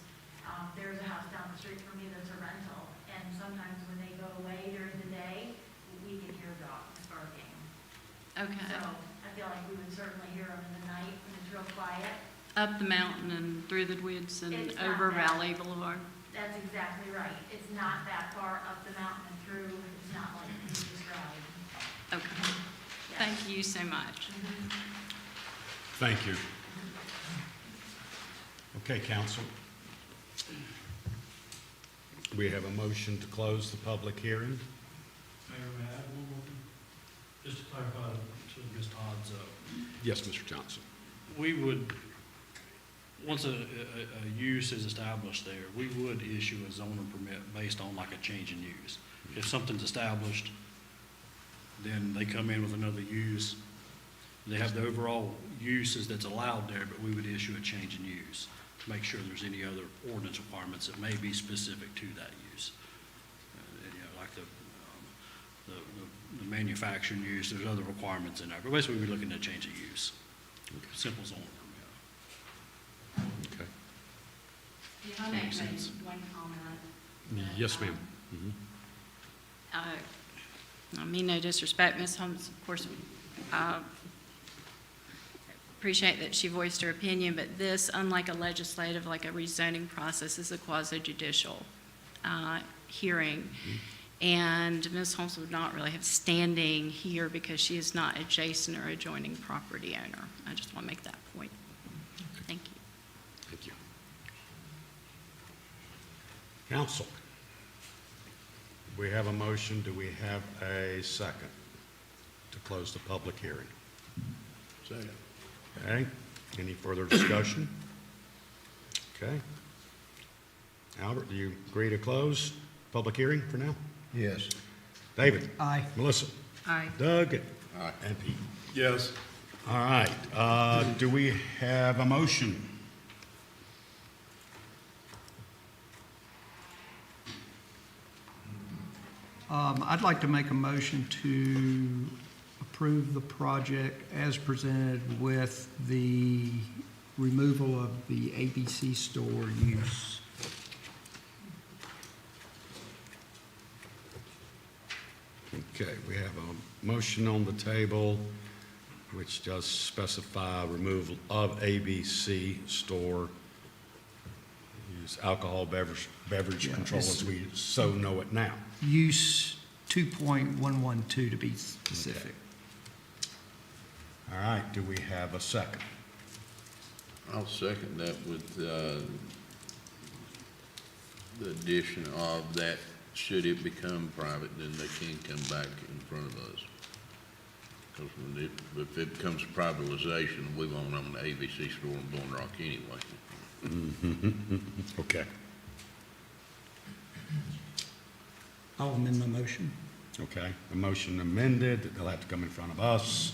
there's a house down the street from me that's a rental. And sometimes when they go away during the day, we can hear dogs barking. Okay. So I feel like we would certainly hear them in the night when it's real quiet. Up the mountain and through the woods and It's not over that. Valley Boulevard? That's exactly right. It's not that far up the mountain and through. It's not like you just ride. Okay. Thank you so much. Thank you. Okay, council. We have a motion to close the public hearing. Mayor, may I add one more thing? Just to clarify, to Ms. Todd's, Yes, Mr. Johnson. we would, once a use is established there, we would issue a zoning permit based on like a change in use. If something's established, then they come in with another use. They have the overall uses that's allowed there, but we would issue a change in use to make sure there's any other ordinance requirements that may be specific to that use. You know, like the manufacturing use, there's other requirements in there, but basically we're looking at change of use. Simple zoning permit. Okay. If I may Makes make sense. one comment. Yes, ma'am. I mean no disrespect, Ms. Holmes, of course, appreciate that she voiced her opinion, but this, unlike a legislative, like a rezoning process, is a quasi-judicial hearing. And Ms. Holmes would not really have standing here because she is not adjacent or adjoining property owner. I just want to make that point. Thank you. Thank you. Council, we have a motion. Do we have a second to close the public hearing? Second. Okay. Any further discussion? Okay. Albert, do you agree to close public hearing for now? Yes. David? Aye. Melissa? Aye. Doug? Aye. And Pete? Yes. All right. Do we have a motion? I'd like to make a motion to approve the project as presented with the removal of the ABC store use. Okay, we have a motion on the table which does specify removal of ABC store, use alcohol beverage Yeah, control it's- as we so know it now. Use 2.112 to be specific. All right, do we have a second? I'll second that with the addition of that, should it become private, then they can come back in front of us. Because if it becomes privatization, we won't own the ABC store in Bone Rock anyway. Okay. I'll amend my motion. Okay, the motion amended, they'll have to come in front of us,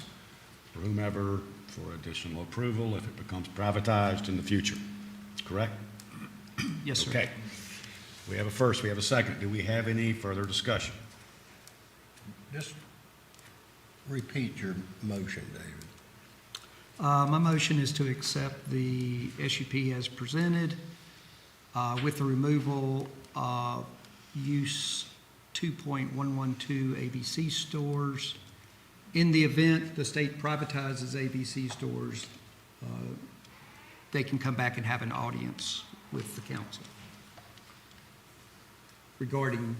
or whomever, for additional approval if it becomes privatized in the future. Correct? Yes, sir. Okay. We have a first, we have a second. Do we have any further discussion? Just repeat your motion, David. My motion is to accept the SUP as presented with the removal of use 2.112 ABC stores. In the event the state privatizes ABC stores, they can come back and have an audience with the council regarding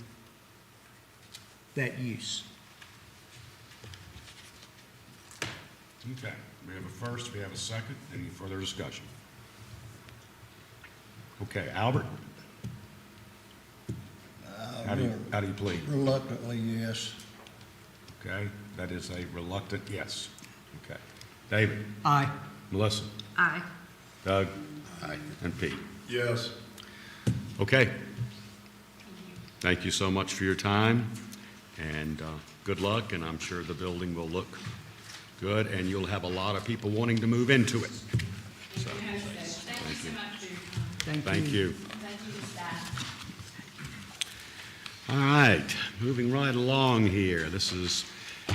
that use. Okay, we have a first, we have a second. Any further discussion? Okay, Albert? How do you plead? Reluctantly, yes. Okay, that is a reluctant yes. Okay. David? Aye. Melissa? Aye. Doug? Aye. And Pete? Yes. Okay. Thank you so much for your time, and good luck, and I'm sure the building will look good, and you'll have a lot of people wanting to move into it. So, Thank you so much for your time. thank you. Thank you to staff. All right, moving right along here. This is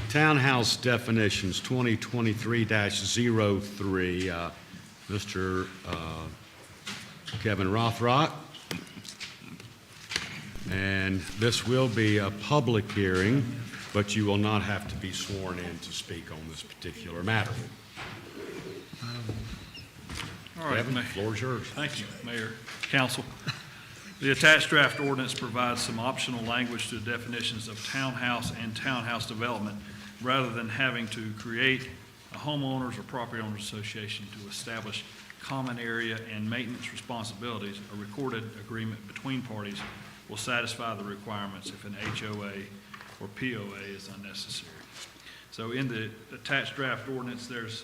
Townhouse Definitions 2023-03. Mr. Kevin Rothrock. And this will be a public hearing, but you will not have to be sworn in to speak on this particular matter. All right, Kevin, the floor is yours. Thank you, Mayor, Council. The attached draft ordinance provides some optional language to the definitions of townhouse and townhouse development, rather than having to create a homeowners or property owners association to establish common area and maintenance responsibilities. A recorded agreement between parties will satisfy the requirements if an HOA or POA is unnecessary. So in the attached draft ordinance, there's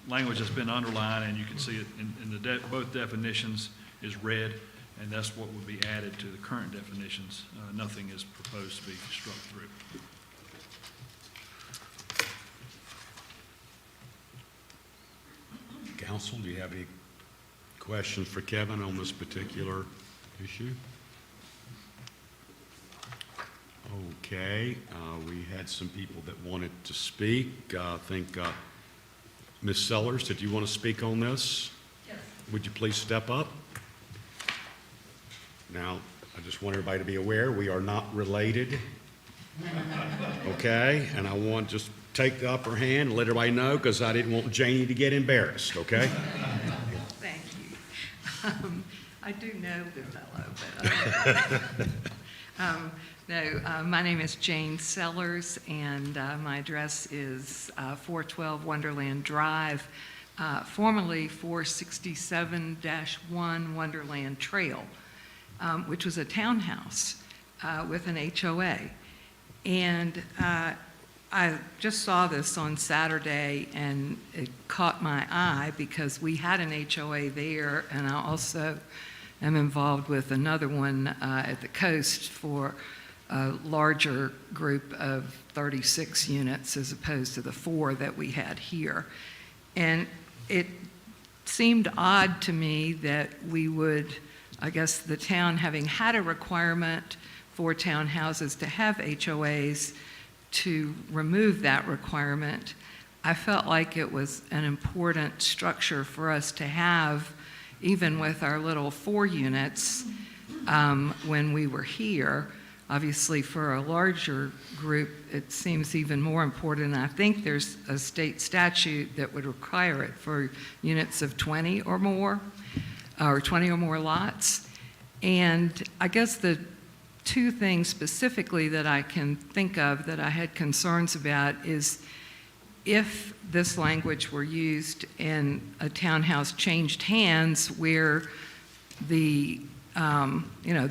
language that's been underlined, and you can see it in the both definitions is red, and that's what would be added to the current definitions. Nothing is proposed to be struck through. Council, do you have any questions for Kevin on this particular issue? Okay, we had some people that wanted to speak. I think Ms. Sellers, did you want to speak on this? Yes. Would you please step up? Now, I just want everybody to be aware, we are not related. Okay, and I want to just take the upper hand and let everybody know, because I didn't want Janie to get embarrassed, okay? Thank you. I do know the fellow, but no, my name is Jane Sellers, and my address is 412 Wonderland Drive, formerly 467-1 Wonderland Trail, which was a townhouse with an HOA. And I just saw this on Saturday, and it caught my eye because we had an HOA there, and I also am involved with another one at the coast for a larger group of 36 units as opposed to the 4 that we had here. And it seemed odd to me that we would, I guess the town having had a requirement for townhouses to have HOAs, to remove that requirement. I felt like it was an important structure for us to have, even with our little 4 units when we were here. Obviously, for a larger group, it seems even more important. I think there's a state statute that would require it for units of 20 or more, or 20 or more lots. And I guess the 2 things specifically that I can think of that I had concerns about is if this language were used and a townhouse changed hands where the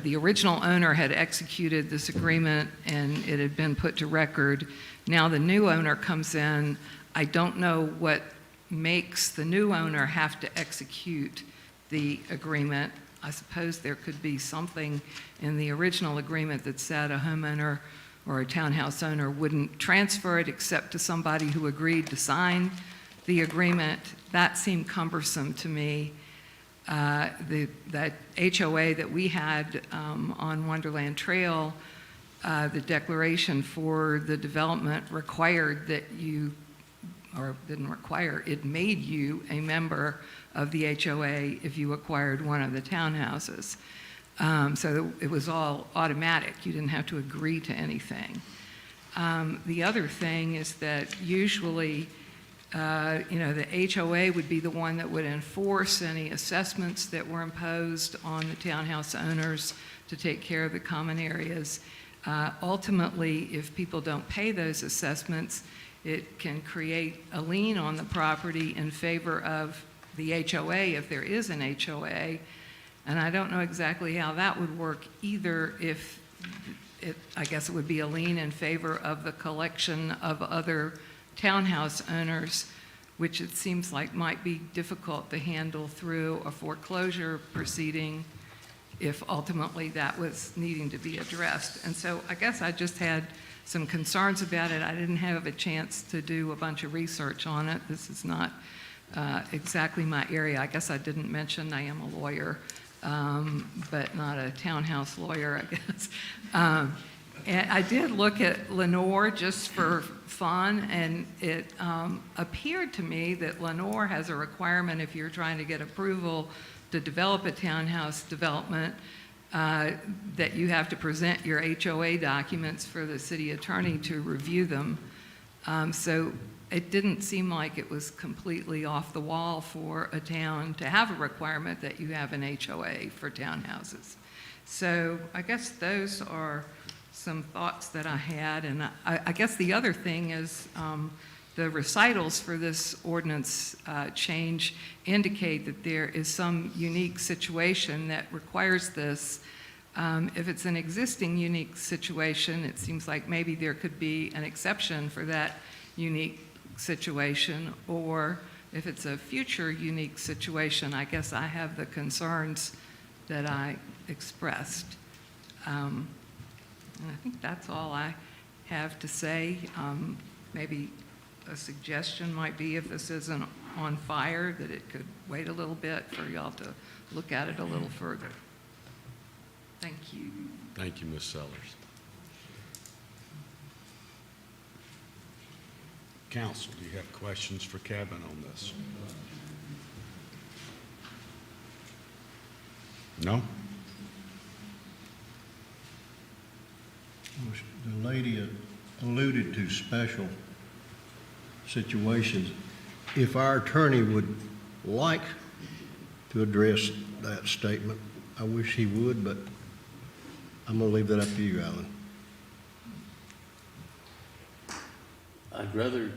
the original owner had executed this agreement and it had been put to record. Now the new owner comes in. I don't know what makes the new owner have to execute the agreement. I suppose there could be something in the original agreement that said a homeowner or a townhouse owner wouldn't transfer it except to somebody who agreed to sign the agreement. That seemed cumbersome to me. That HOA that we had on Wonderland Trail, the declaration for the development required that you, or didn't require, it made you a member of the HOA if you acquired one of the townhouses. So it was all automatic. You didn't have to agree to anything. The other thing is that usually the HOA would be the one that would enforce any assessments that were imposed on the townhouse owners to take care of the common areas. Ultimately, if people don't pay those assessments, it can create a lien on the property in favor of the HOA if there is an HOA. And I don't know exactly how that would work either. If I guess it would be a lien in favor of the collection of other townhouse owners, which it seems like might be difficult to handle through a foreclosure proceeding. if ultimately that was needing to be addressed. And so I guess I just had some concerns about it. I didn't have a chance to do a bunch of research on it. This is not exactly my area. I guess I didn't mention I am a lawyer, but not a townhouse lawyer, I guess. And I did look at Lenore just for fun, and it appeared to me that Lenore has a requirement if you're trying to get approval to develop a townhouse development, that you have to present your HOA documents for the city attorney to review them. So it didn't seem like it was completely off the wall for a town to have a requirement that you have an HOA for townhouses. So I guess those are some thoughts that I had. And I guess the other thing is the recitals for this ordinance change indicate that there is some unique situation that requires this. If it's an existing unique situation, it seems like maybe there could be an exception for that unique situation, or if it's a future unique situation, I guess I have the concerns that I expressed. And I think that's all I have to say. Maybe a suggestion might be, if this isn't on fire, that it could wait a little bit for y'all to look at it a little further. Thank you. Thank you, Ms. Sellers. Council, do you have questions for Kevin on this? No? The lady alluded to special situations. If our attorney would like to address that statement, I wish he would, but I'm going to leave that up to you, Alan. I'd rather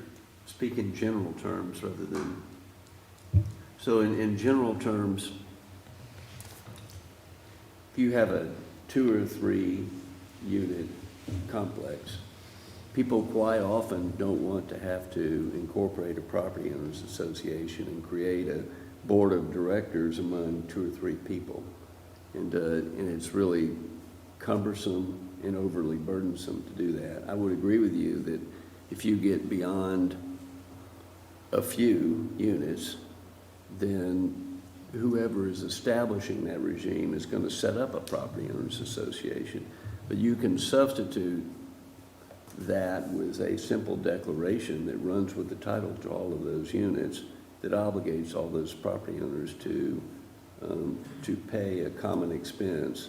speak in general terms rather than, so in general terms, if you have a 2 or 3 unit complex, people quite often don't want to have to incorporate a property owners association and create a board of directors among 2 or 3 people. And it's really cumbersome and overly burdensome to do that. I would agree with you that if you get beyond a few units, then whoever is establishing that regime is going to set up a property owners association. But you can substitute that with a simple declaration that runs with the title to all of those units that obligates all those property owners to pay a common expense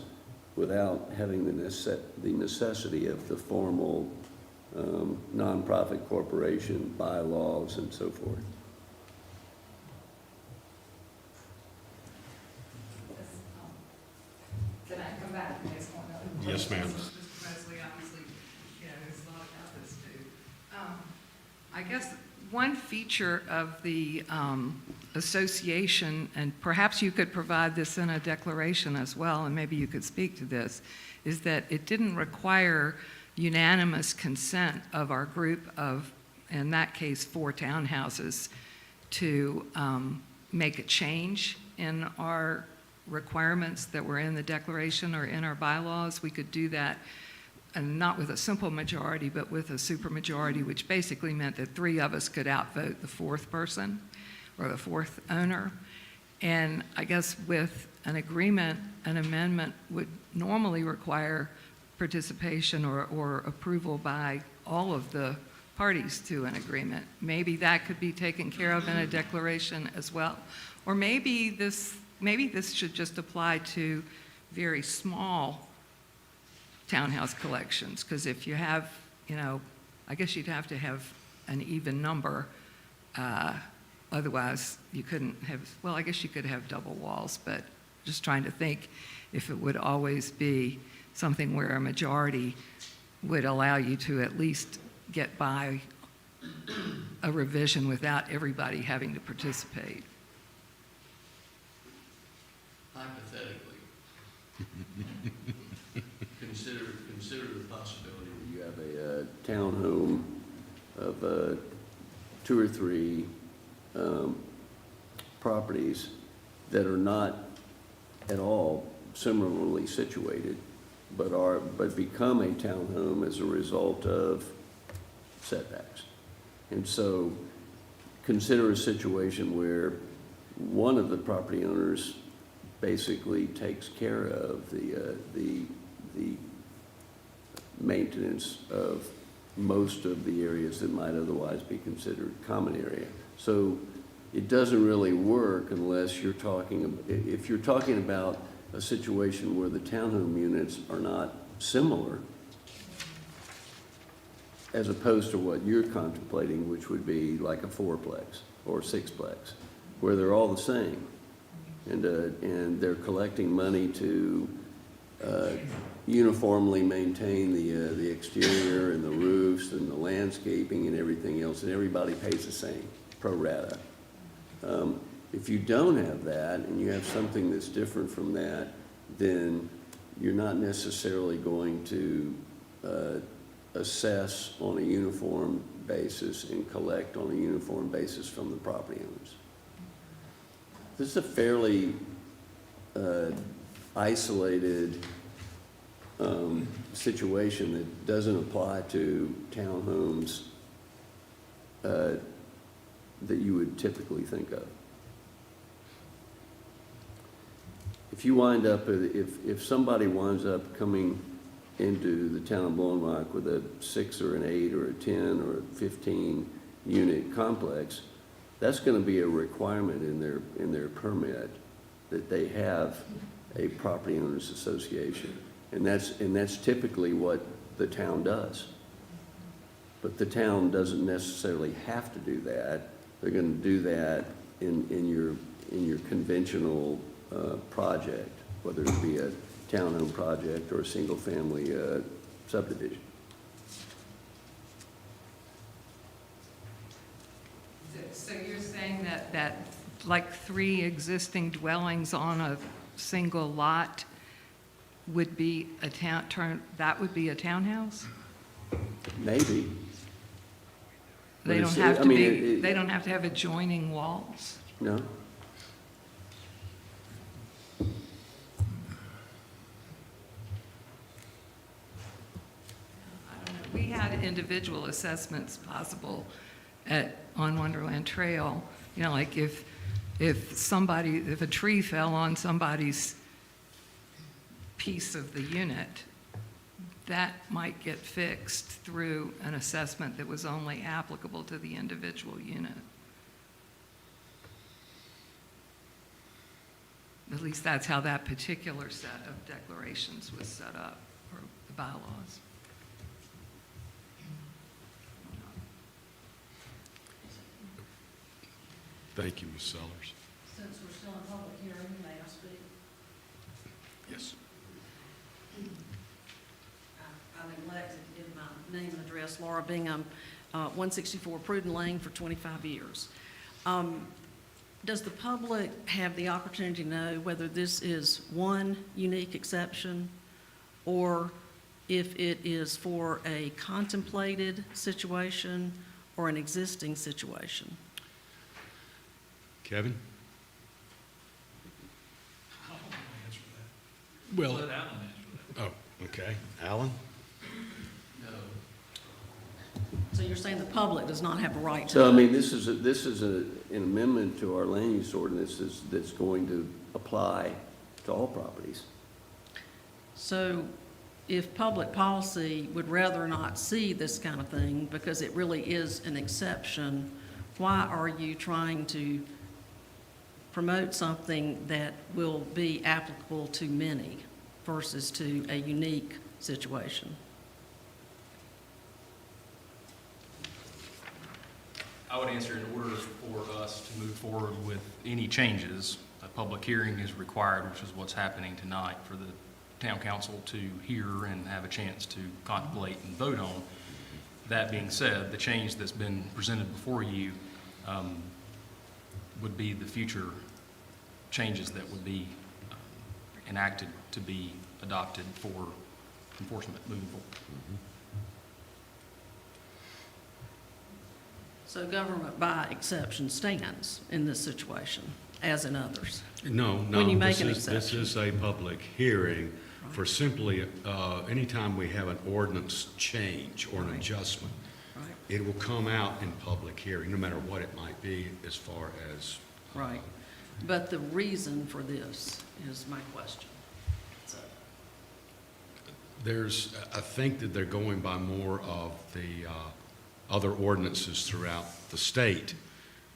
without having the necessity of the formal nonprofit corporation bylaws and so forth. Can I come back? Yes, ma'am. Mr. Presley, obviously, there's a lot about this too. I guess one feature of the association, and perhaps you could provide this in a declaration as well, and maybe you could speak to this, is that it didn't require unanimous consent of our group of, in that case, 4 townhouses, to make a change in our requirements that were in the declaration or in our bylaws. We could do that, and not with a simple majority, but with a supermajority, which basically meant that 3 of us could outvote the 4th person or the 4th owner. And I guess with an agreement, an amendment would normally require participation or approval by all of the parties to an agreement. Maybe that could be taken care of in a declaration as well. Or maybe this should just apply to very small townhouse collections, because if you have, I guess you'd have to have an even number. Otherwise, you couldn't have, well, I guess you could have double walls, but just trying to think if it would always be something where a majority would allow you to at least get by a revision without everybody having to participate. Hypothetically, consider the possibility that you have a townhome of 2 or 3 properties that are not at all similarly situated, but become a townhome as a result of setbacks. And so consider a situation where one of the property owners basically takes care of the maintenance of most of the areas that might otherwise be considered common area. So it doesn't really work unless you're talking, if you're talking about a situation where the townhome units are not similar, as opposed to what you're contemplating, which would be like a fourplex or sixplex, where they're all the same. And they're collecting money to uniformly maintain the exterior and the roofs and the landscaping and everything else, and everybody pays the same, pro rata. If you don't have that, and you have something that's different from that, then you're not necessarily going to assess on a uniform basis and collect on a uniform basis from the property owners. This is a fairly isolated situation that doesn't apply to townhomes that you would typically think of. If you wind up, if somebody winds up coming into the town of Blowing Rock with a 6 or an 8 or a 10 or a 15 unit complex, that's going to be a requirement in their permit that they have a property owners association. And that's typically what the town does. But the town doesn't necessarily have to do that. They're going to do that in your conventional project, whether it be a townhome project or a single-family subdivision. So you're saying that like 3 existing dwellings on a single lot would be a that would be a townhouse? Maybe. They don't have to be, they don't have to have adjoining walls? No. We had individual assessments possible on Wonderland Trail. You know, like if a tree fell on somebody's piece of the unit, that might get fixed through an assessment that was only applicable to the individual unit. At least that's how that particular set of declarations was set up, or the bylaws. Thank you, Ms. Sellers. Since we're still in public hearing, may I speak? Yes. I neglected to give my name and address, Laura Bingham, 164 Pruden Lane for 25 years. Does the public have the opportunity to know whether this is one unique exception or if it is for a contemplated situation or an existing situation? Kevin? I don't want to answer that. Well, Let Alan answer that. oh, okay. Alan? No. So you're saying the public does not have a right to So, I know? mean, this is an amendment to our land use ordinances that's going to apply to all properties. So if public policy would rather not see this kind of thing because it really is an exception, why are you trying to promote something that will be applicable to many versus to a unique situation? I would answer, in order for us to move forward with any changes, a public hearing is required, which is what's happening tonight, for the town council to hear and have a chance to contemplate and vote on. That being said, the change that's been presented before you would be the future changes that would be enacted to be adopted for enforcement moving forward. So government by exception stands in this situation? as in others? No, When you make an This exception. is a public hearing for simply, anytime we have an ordinance change or an Right. adjustment, Right. it will come out in public hearing, no matter what it might be as far as. Right. But the reason for this is my question. So, I think that they're going by more of the other ordinances throughout the state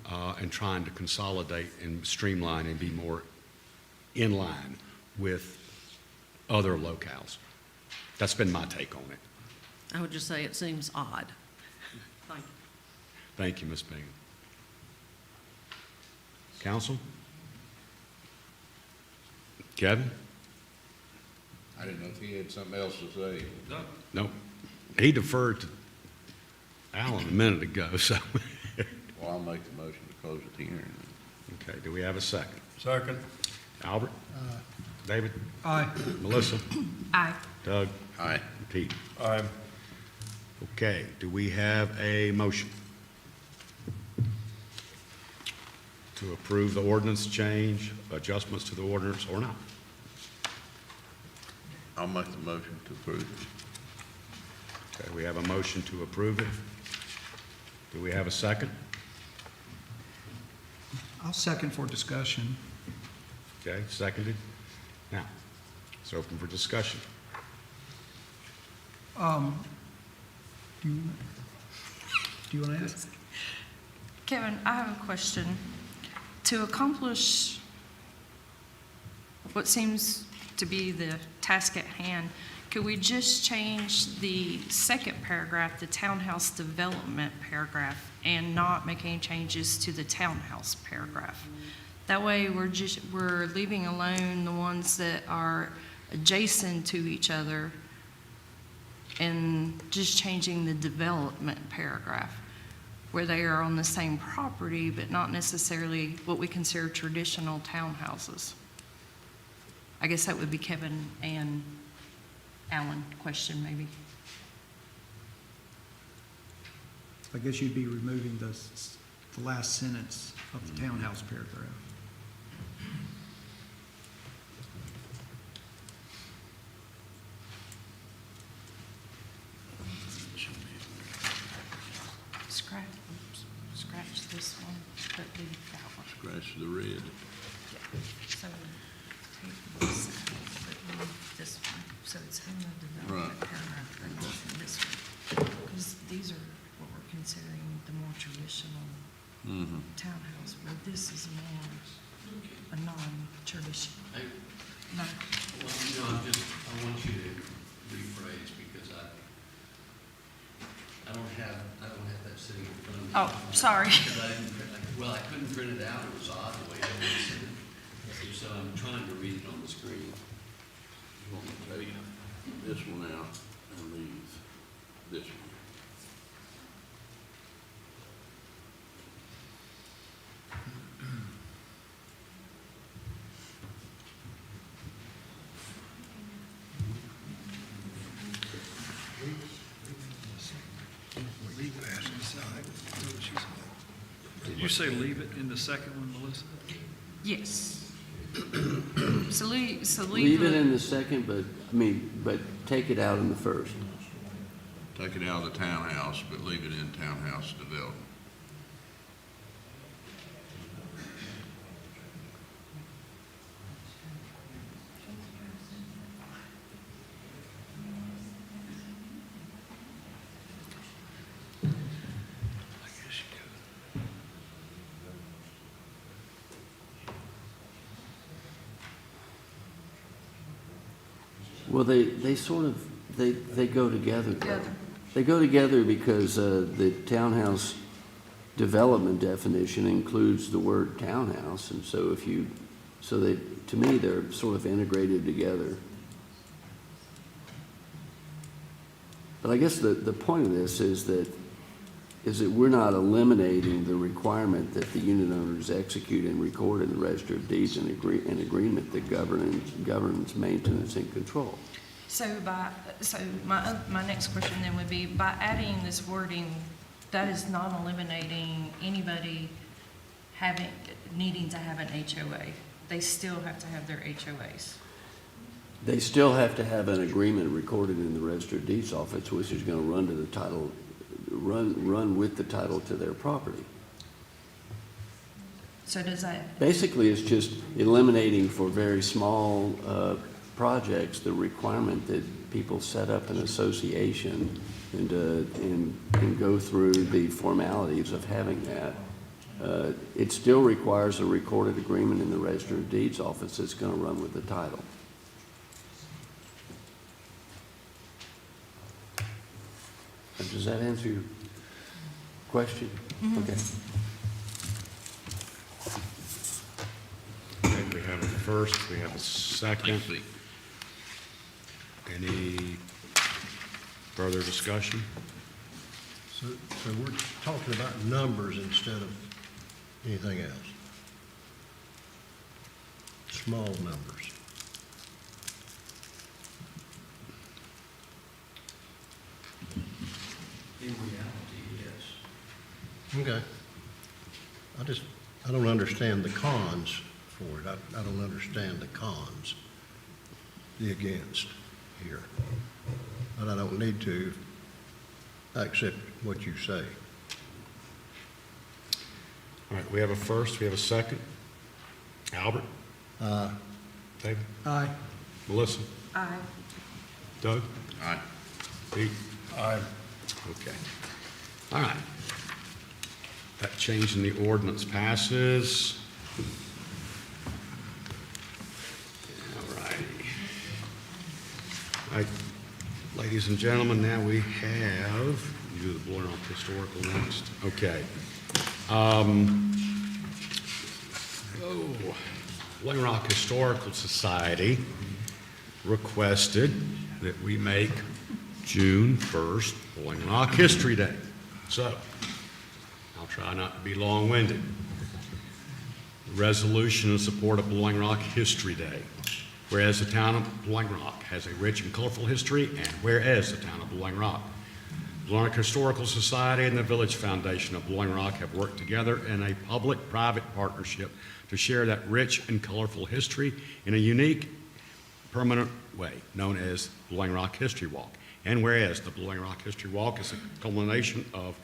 and trying to consolidate and streamline and be more in line with other locales. That's been my take on it. I would just say it seems odd. Thank you. Thank you, Ms. Bingham. Counsel? Kevin? I didn't know if he had something else to say. No. He deferred to Alan a minute ago, so. Well, I'll make the motion to close the hearing. Okay, do we have a second? Second. Albert? David? Aye. Melissa? Aye. Doug? Aye. Pete? Aye. Okay, do we have a motion to approve the ordinance change, adjustments to the ordinance, or not? I'll make the motion to approve. Okay, we have a motion to approve it. Do we have a second? I'll second for discussion. Okay, seconded. Now, it's open for discussion. Do you want to ask? Kevin, I have a question. To accomplish what seems to be the task at hand, could we just change the second paragraph, the townhouse development paragraph, and not make any changes to the townhouse paragraph? That way, we're leaving alone the ones that are adjacent to each other and just changing the development paragraph where they are on the same property, but not necessarily what we consider traditional townhouses. I guess that would be Kevin and Alan question maybe. I guess you'd be removing the last sentence of the townhouse paragraph. Scratch this one, but leave that one. Scratch the red. So take this out, but leave this one, so it's in the development Right. paragraph, and this one. Because these are what we're considering the more traditional Mm-hmm. townhouse, where this is more a non-traditional. No. Well, I want you to rephrase because I don't have that sitting in front of me. Oh, sorry. Because I couldn't print it out. It was odd the way I was sitting. So I'm trying to read it on the screen. You want me to take this one out and leave this one? Did you say leave it in the second one, Melissa? Yes. So leave Leave it in the second, but take it out in the first. Take it out of the townhouse, but leave it in townhouse development. Well, they sort of, they go together. though. They go together because the townhouse development definition includes the word townhouse, and so to me, they're sort of integrated together. But I guess the point of this is that we're not eliminating the requirement that the unit owners execute and record in the Register of Deeds an agreement that governs maintenance and control. So my next question then would be, by adding this wording, that is not eliminating anybody needing to have an HOA. They still have to have their HOAs. They still have to have an agreement recorded in the Register of Deeds office, which is going to run to the title, run with the title to their property. So does that, Basically, it's just eliminating for very small projects the requirement that people set up an association and go through the formalities of having that. It still requires a recorded agreement in the Register of Deeds office that's going to run with the title. Does that answer your question? Okay. Okay, we have a first, we have a second. Any further discussion? So we're talking about numbers instead of anything else? Small numbers. In reality, yes. Okay. I don't understand the cons for it. I don't understand the cons, the against here. But I don't need to accept what you say. All right, we have a first, we have a second. Albert? David? Aye. Melissa? Aye. Doug? Aye. Pete? Aye. Okay. All right. That change in the ordinance passes. All righty. All right, ladies and gentlemen, now we have, you do the Blowing Rock Historical next. Okay. Blowing Rock Historical Society requested that we make June 1st Blowing Rock History Day. So, I'll try not to be long-winded. Resolution in support of Blowing Rock History Day. Whereas the town of Blowing Rock has a rich and colorful history, and whereas the town of Blowing Rock, Blowing Rock Historical Society and the Village Foundation of Blowing Rock have worked together in a public-private partnership to share that rich and colorful history in a unique, permanent way known as Blowing Rock History Walk. And whereas the Blowing Rock History Walk is a culmination of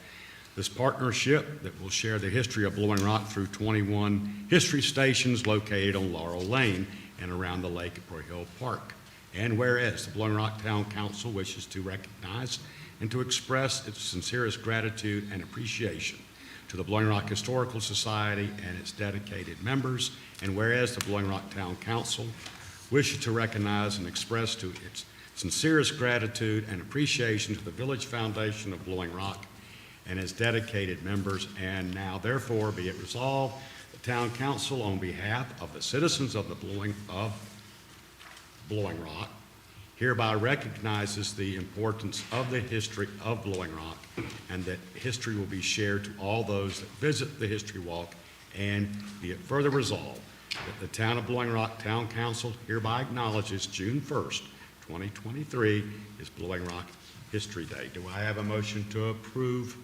this partnership that will share the history of Blowing Rock through 21 history stations located on Laurel Lane and around the lake at Prairie Hill Park. And whereas the Blowing Rock Town Council wishes to recognize and to express its sincerest gratitude and appreciation to the Blowing Rock Historical Society and its dedicated members, and whereas the Blowing Rock Town Council wishes to recognize and express to its sincerest gratitude and appreciation to the Village Foundation of Blowing Rock and its dedicated members, and now therefore be it resolved, the Town Council on behalf of the citizens of the Blowing Rock hereby recognizes the importance of the history of Blowing Rock, and that history will be shared to all those that visit the History Walk, and be it further resolved that the Town of Blowing Rock Town Council hereby acknowledges June 1st, 2023 is Blowing Rock History Day. Do I have a motion to approve?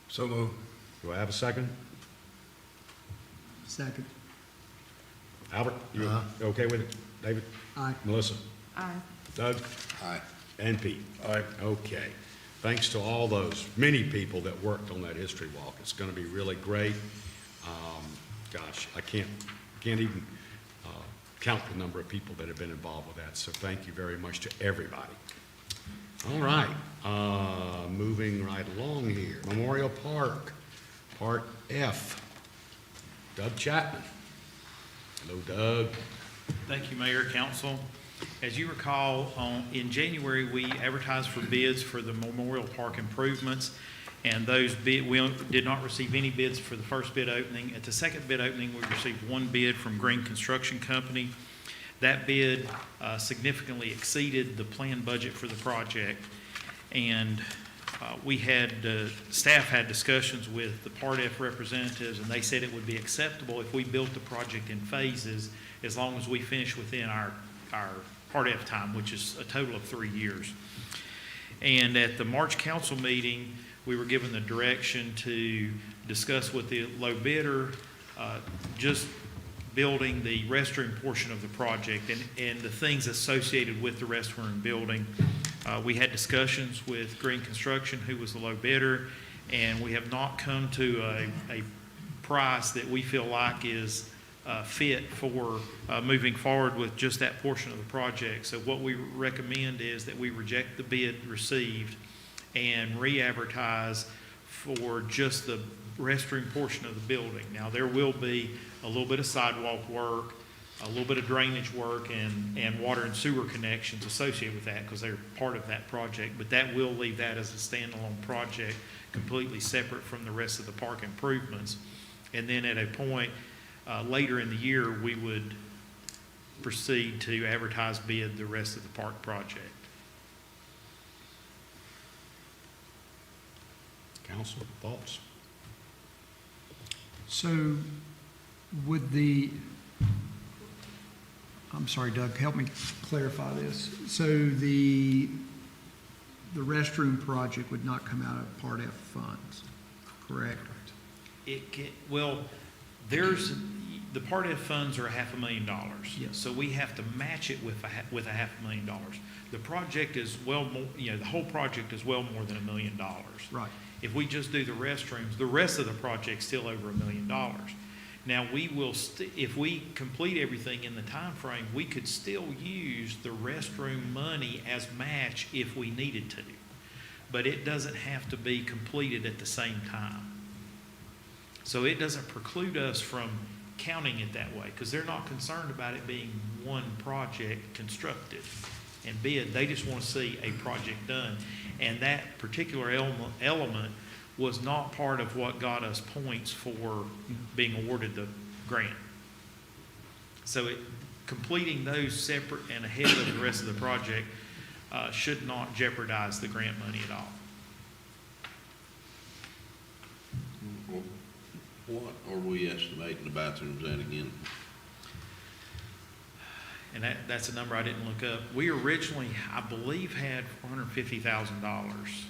So moved. Do I have a second? Second. Albert, you okay with it? David? Aye. Melissa? Aye. Doug? Aye. And Pete? Aye. Okay. Thanks to all those, many people that worked on that history walk. It's going to be really great. Gosh, I can't even count the number of people that have been involved with that. So thank you very much to everybody. All right, moving right along here. Memorial Park, Part F. Doug Chapman. Hello, Doug. Thank you, Mayor, Council. As you recall, in January, we advertised for bids for the Memorial Park improvements, and those we did not receive any bids for the first bid opening. At the second bid opening, we received one bid from Green Construction Company. That bid significantly exceeded the planned budget for the project, and staff had discussions with the Part F representatives, and they said it would be acceptable if we built the project in phases as long as we finish within our Part F time, which is a total of 3 years. And at the March council meeting, we were given the direction to discuss with the low bidder, just building the restroom portion of the project and the things associated with the restroom building. We had discussions with Green Construction, who was the low bidder, and we have not come to a price that we feel like is fit for moving forward with just that portion of the project. So what we recommend is that we reject the bid received and re-advertise for just the restroom portion of the building. Now, there will be a little bit of sidewalk work, a little bit of drainage work, and water and sewer connections associated with that because they're part of that project, but that will leave that as a standalone project completely separate from the rest of the park improvements. And then at a point later in the year, we would proceed to advertise bid the rest of the park project. Council, thoughts? So would I'm sorry, Doug, help me clarify this. So the restroom project would not come out of Part F funds, correct? The Part F funds are $500,000. Yes. So we have to match it with $500,000. The project is well more, the whole project is well more than $1 million. Right. If we just do the restrooms, the rest of the project's still over $1 million. Now, we will, if we complete everything in the time frame, we could still use the restroom money as match if we needed to. But it doesn't have to be completed at the same time. So it doesn't preclude us from counting it that way, because they're not concerned about it being one project constructed and bid. They just want to see a project done. And that particular element was not part of what got us points for being awarded the grant. So completing those separate and ahead of the rest of the project should not jeopardize the grant money at all. What are we estimating the bathrooms at again? And that's a number I didn't look up. We originally, I believe, had $450,000.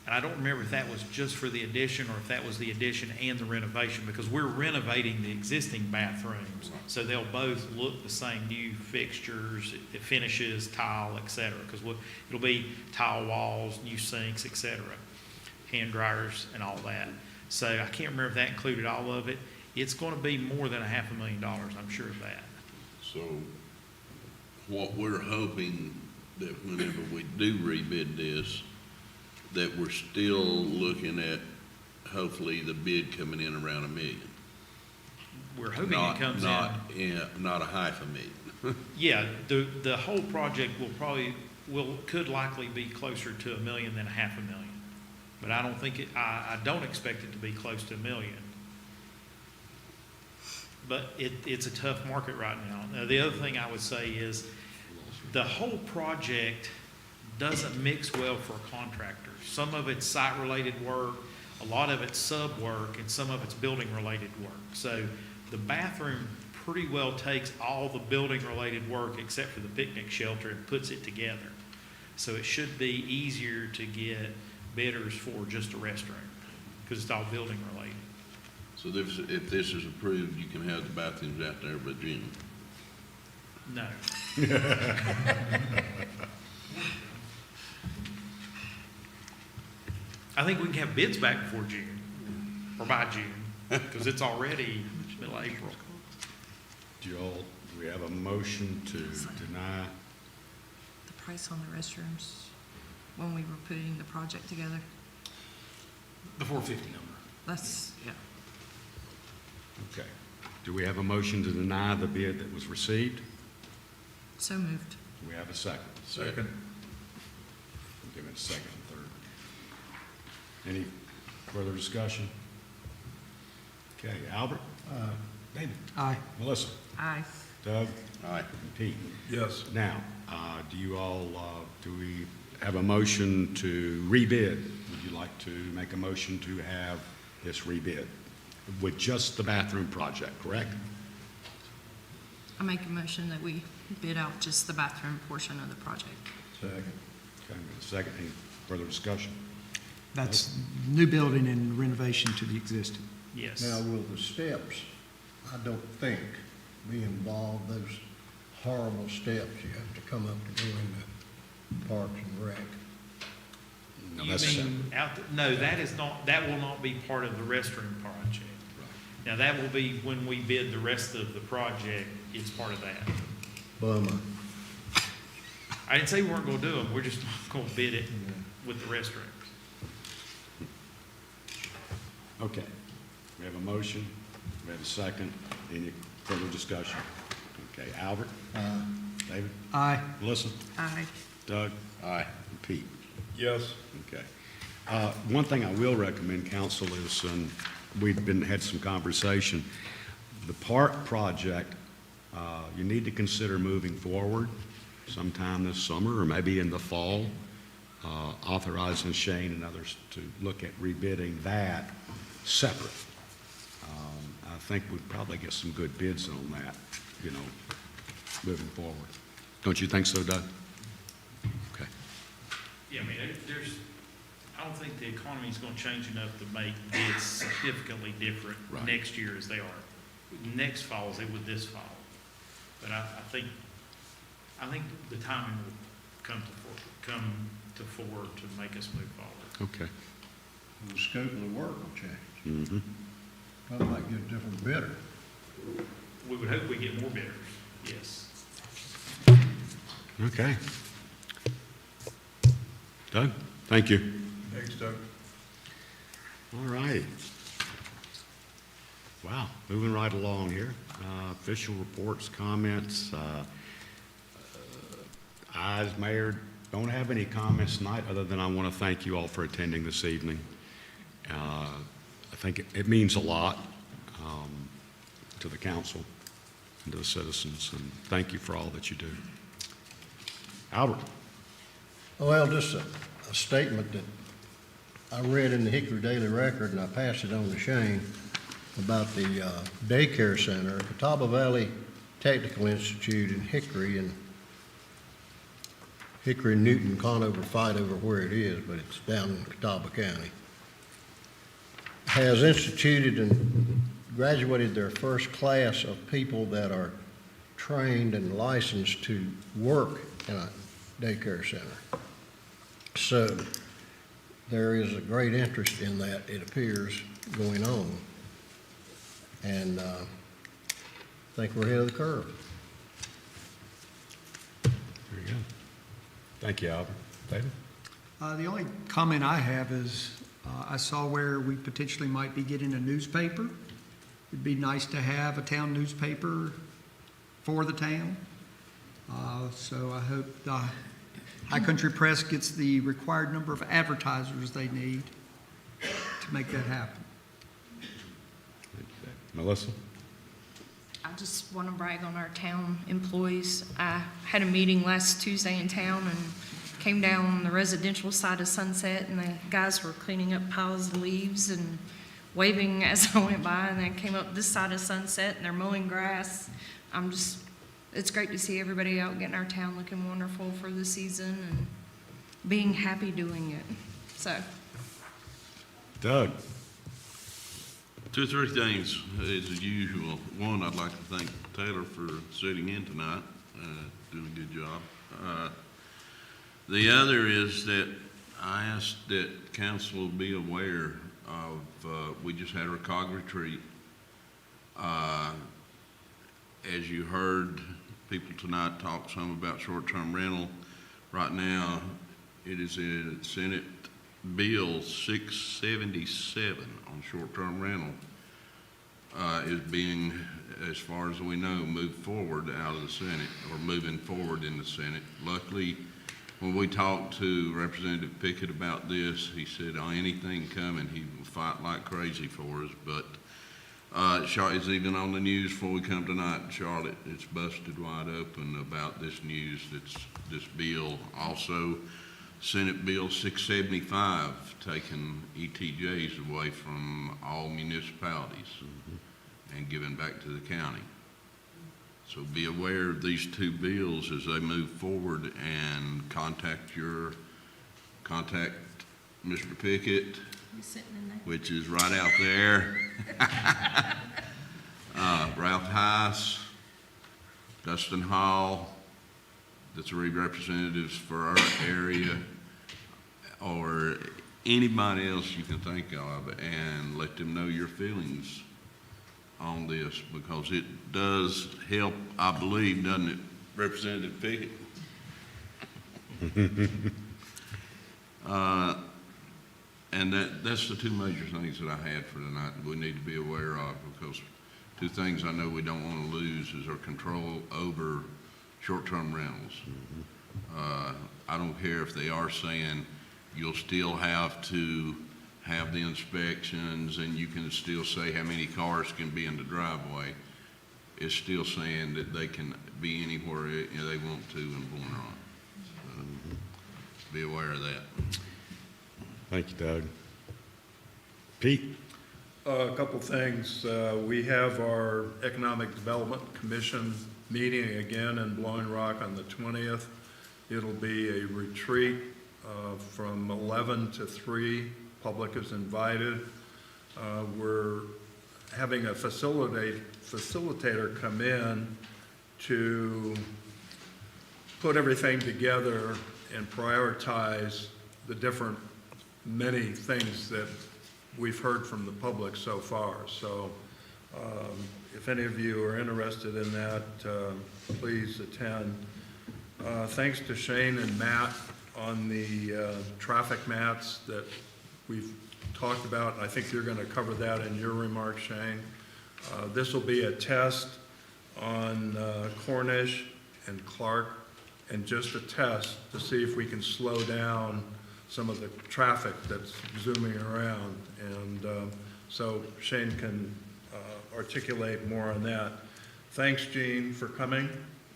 And I don't remember if that was just for the addition or if that was the addition and the renovation, because we're renovating the existing bathrooms. So they'll both look the same, new fixtures, finishes, tile, et cetera, because it'll be tile walls, new sinks, et cetera, hand dryers and all that. So I can't remember if that included all of it. It's going to be more than $500,000, I'm sure of that. So what we're hoping that whenever we do rebid this, that we're still looking at hopefully the bid coming in around $1 million. We're hoping it comes not $500,000. Yeah, the whole project could likely be closer to $1 million than $500,000. But I don't think I don't expect it to be close to $1 million. But it's a tough market right now. Now, the other thing I would say is the whole project doesn't mix well for a contractor. Some of it's site-related work, a lot of it's sub work, and some of it's building-related work. So the bathroom pretty well takes all the building-related work except for the picnic shelter and puts it together. So it should be easier to get bidders for just a restroom because it's all building-related. So if this is approved, you can have the bathrooms out there by June? No. I think we can have bids back before June, or by June, because it's already middle of April. Do we have a motion to deny? The price on the restrooms when we were putting the project together? The 450 number. That's, yeah. Okay. Do we have a motion to deny the bid that was received? So moved. Do we have a second? Second. Give it a second and third. Any further discussion? Okay, Albert? David? Aye. Melissa? Aye. Doug? Aye. And Pete? Yes. Now, do we have a motion to rebid? Would you like to make a motion to have this rebid with just the bathroom project, correct? I make a motion that we bid out just the bathroom portion of the project. Second. Okay, with a second. Any further discussion? That's new building and renovation to the existing. Yes. Now, will the steps, I don't think, be involved, those horrible steps you have to come up to go into Parks and Rec? No, You that's mean no, that is not, that will not be part of the restroom project. Now, that will be when we bid the rest of the project, it's part of that. Bummer. I didn't say we weren't gonna do them, we're just not gonna bid it with the restrooms. Okay. We have a motion. We have a second. Any further discussion? Okay. Albert? David? Aye. Melissa? Aye. Doug? Aye. And Pete? Yes. Okay. One thing I will recommend, council, is, and we've had some conversation, the park project, you need to consider moving forward sometime this summer or maybe in the fall, authorizing Shane and others to look at rebidding that separate. I think we'd probably get some good bids on that, you know, moving forward. Don't you think so, Doug? Okay. Yeah, I mean, I don't think the economy's gonna change enough to make bids significantly different Right. next year as they are. Next fall as they would this fall. But I think the timing will come to fore to make us move forward. Okay. The scope of the work will change. Mm-hmm. I might get a different bidder. We would hope we get more bidders, yes. Okay. Doug, thank you. Thanks, Doug. All right. Wow, moving right along here. Official reports, comments. I, as mayor, don't have any comments tonight other than I want to thank you all for attending this evening. I think it means a lot to the council and to the citizens, and thank you for all that you do. Albert. Well, just a statement that I read in the Hickory Daily Record, and I passed it on to Shane, about the daycare center, Catawba Valley Technical Institute in Hickory, and Hickory and Newton Conover fight over where it is, but it's down in Catawba County, has instituted and graduated their first class of people that are trained and licensed to work in a daycare center. So there is a great interest in that, it appears, going on. And I think we're ahead of the curve. There you go. Thank you, Albert. David? The only comment I have is, I saw where we potentially might be getting a newspaper. It'd be nice to have a town newspaper for the town. So I hope the High Country Press gets the required number of advertisers they need to make that happen. Melissa? I just want to brag on our town employees. I had a meeting last Tuesday in town and came down the residential side of Sunset, and the guys were cleaning up piles of leaves and waving as I went by, and then came up this side of Sunset and they're mowing grass. It's great to see everybody out getting our town looking wonderful for the season and being happy doing it. So, Doug? Two or three things as usual. One, I'd like to thank Taylor for sitting in tonight, doing a good job. The other is that I asked that council be aware of, we just had our COG retreat. As you heard people tonight talk some about short-term rental, right now it is in Senate Bill 677 on short-term rental is being, as far as we know, moved forward out of the Senate, or moving forward in the Senate. Luckily, when we talked to Representative Pickett about this, he said, anything coming, he will fight like crazy for us. But it's even on the news before we come tonight in Charlotte. It's busted wide open about this news, this bill. Also, Senate Bill 675, taking ETJs away from all municipalities and giving back to the county. So be aware of these two bills as they move forward, and contact Mr. Pickett, He's sitting in there. which is right out there. Ralph Heiss, Dustin Hall, the three representatives for our area, or anybody else you can think of, and let them know your feelings on this, because it does help, I believe, doesn't it, Representative Pickett? And that's the two major things that I had for tonight that we need to be aware of, because two things I know we don't want to lose is our control over short-term rentals. I don't care if they are saying you'll still have to have the inspections and you can still say how many cars can be in the driveway. It's still saying that they can be anywhere they want to in Blowing Rock. So be aware of that. Thank you, Doug. Pete? A couple things. We have our Economic Development Commission meeting again in Blowing Rock on the 20th. It'll be a retreat from 11 to 3. Public is invited. We're having a facilitator come in to put everything together and prioritize the different many things that we've heard from the public so far. So if any of you are interested in that, please attend. Thanks to Shane and Matt on the traffic mats that we've talked about. I think you're going to cover that in your remarks, Shane. This will be a test on Cornish and Clark, and just a test to see if we can slow down some of the traffic that's zooming around. And so Shane can articulate more on that. Thanks, Gene, for coming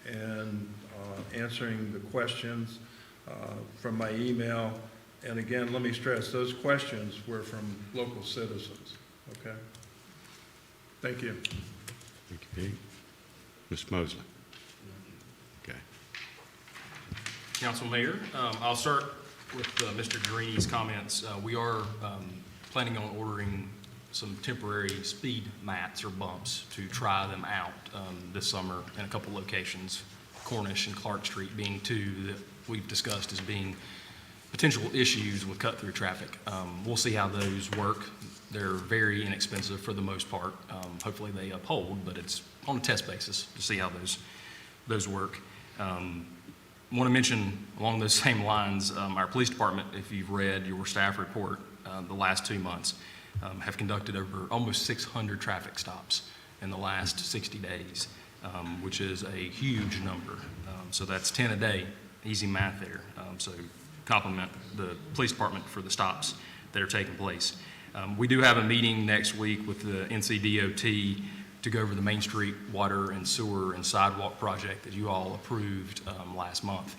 and answering the questions from my email. And again, let me stress, those questions were from local citizens, okay? Thank you. Thank you, Pete. Ms. Mosley. Okay. Council Mayor, I'll start with Mr. Greeny's comments. We are planning on ordering some temporary speed mats or bumps to try them out this summer in a couple locations, Cornish and Clark Street being two that we've discussed as being potential issues with cut-through traffic. We'll see how those work. They're very inexpensive for the most part. Hopefully they uphold, but it's on a test basis to see how those work. Want to mention along those same lines, our police department, if you've read your staff report, the last 2 months, have conducted over almost 600 traffic stops in the last 60 days, which is a huge number. So that's 10 a day, easy math there. So compliment the police department for the stops that are taking place. We do have a meeting next week with the NCDOT to go over the Main Street water and sewer and sidewalk project that you all approved last month.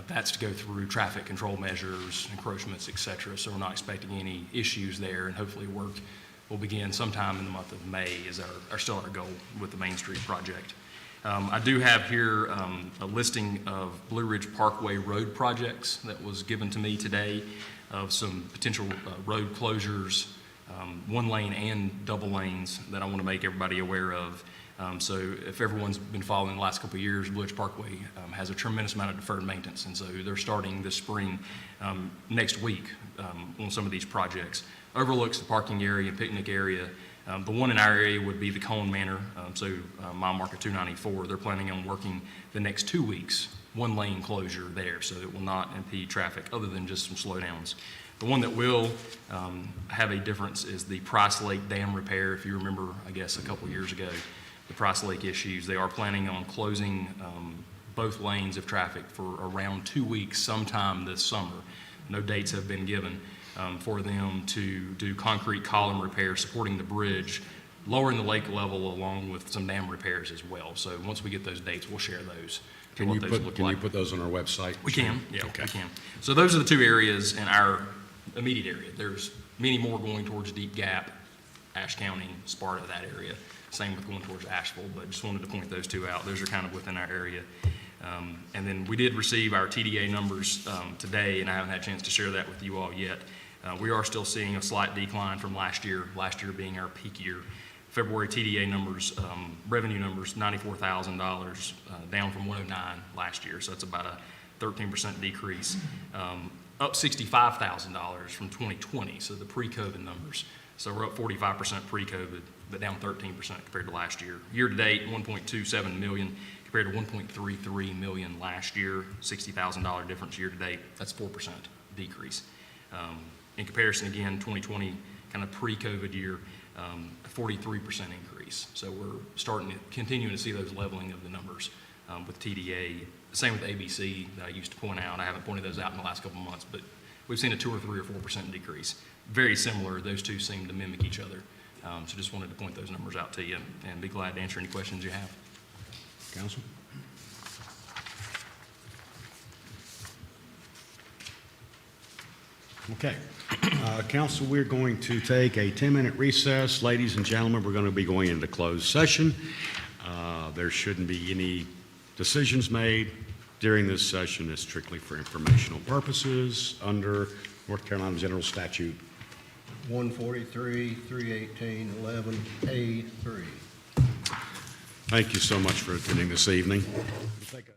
That's to go through traffic control measures, encroachments, et cetera. So we're not expecting any issues there, and hopefully work will begin sometime in the month of May is still our goal with the Main Street project. I do have here a listing of Blue Ridge Parkway road projects that was given to me today of some potential road closures, one lane and double lanes that I want to make everybody aware of. So if everyone's been following the last couple of years, Blue Ridge Parkway has a tremendous amount of deferred maintenance, and so they're starting this spring, next week, on some of these projects. Overlooks the parking area, picnic area. The one in our area would be the Cone Manor, mile marker 294. They're planning on working the next 2 weeks, one lane closure there, so it will not impede traffic other than just some slowdowns. The one that will have a difference is the Price Lake Dam repair. If you remember, I guess, a couple years ago, the Price Lake issues, they are planning on closing both lanes of traffic for around 2 weeks sometime this summer. No dates have been given for them to do concrete column repair supporting the bridge, lowering the lake level along with some dam repairs as well. So once we get those dates, we'll share those. Can you put those on our website? We can, yeah, okay. We can. So those are the two areas in our immediate area. There's many more going towards Deep Gap, Ashe County, Sparta, that area. Same with going towards Asheville, but just wanted to point those two out. Those are kind of within our area. And then we did receive our TDA numbers today, and I haven't had a chance to share that with you all yet. We are still seeing a slight decline from last year being our peak year. February TDA numbers, revenue numbers, $94,000, down from 109 last year, so that's about a 13% decrease. Up $65,000 from 2020, so the pre-COVID numbers. So we're up 45% pre-COVID, but down 13% compared to last year. Year-to-date, 1.27 million compared to 1.33 million last year, $60,000 difference year-to-date. That's 4% decrease. In comparison, again, 2020, kind of pre-COVID year, a 43% increase. So we're continuing to see those leveling of the numbers with TDA. Same with ABC that I used to point out. I haven't pointed those out in the last couple of months, but we've seen a 2 or 3 or 4% decrease. Very similar. Those two seem to mimic each other. So just wanted to point those numbers out to you and be glad to answer any questions you have. Council? Okay. Council, we're going to take a 10-minute recess. Ladies and gentlemen, we're going to be going into closed session. There shouldn't be any decisions made during this session. It's strictly for informational purposes under North Carolina General Statute 143, 318, 11A3. Thank you so much for attending this evening. We'll take a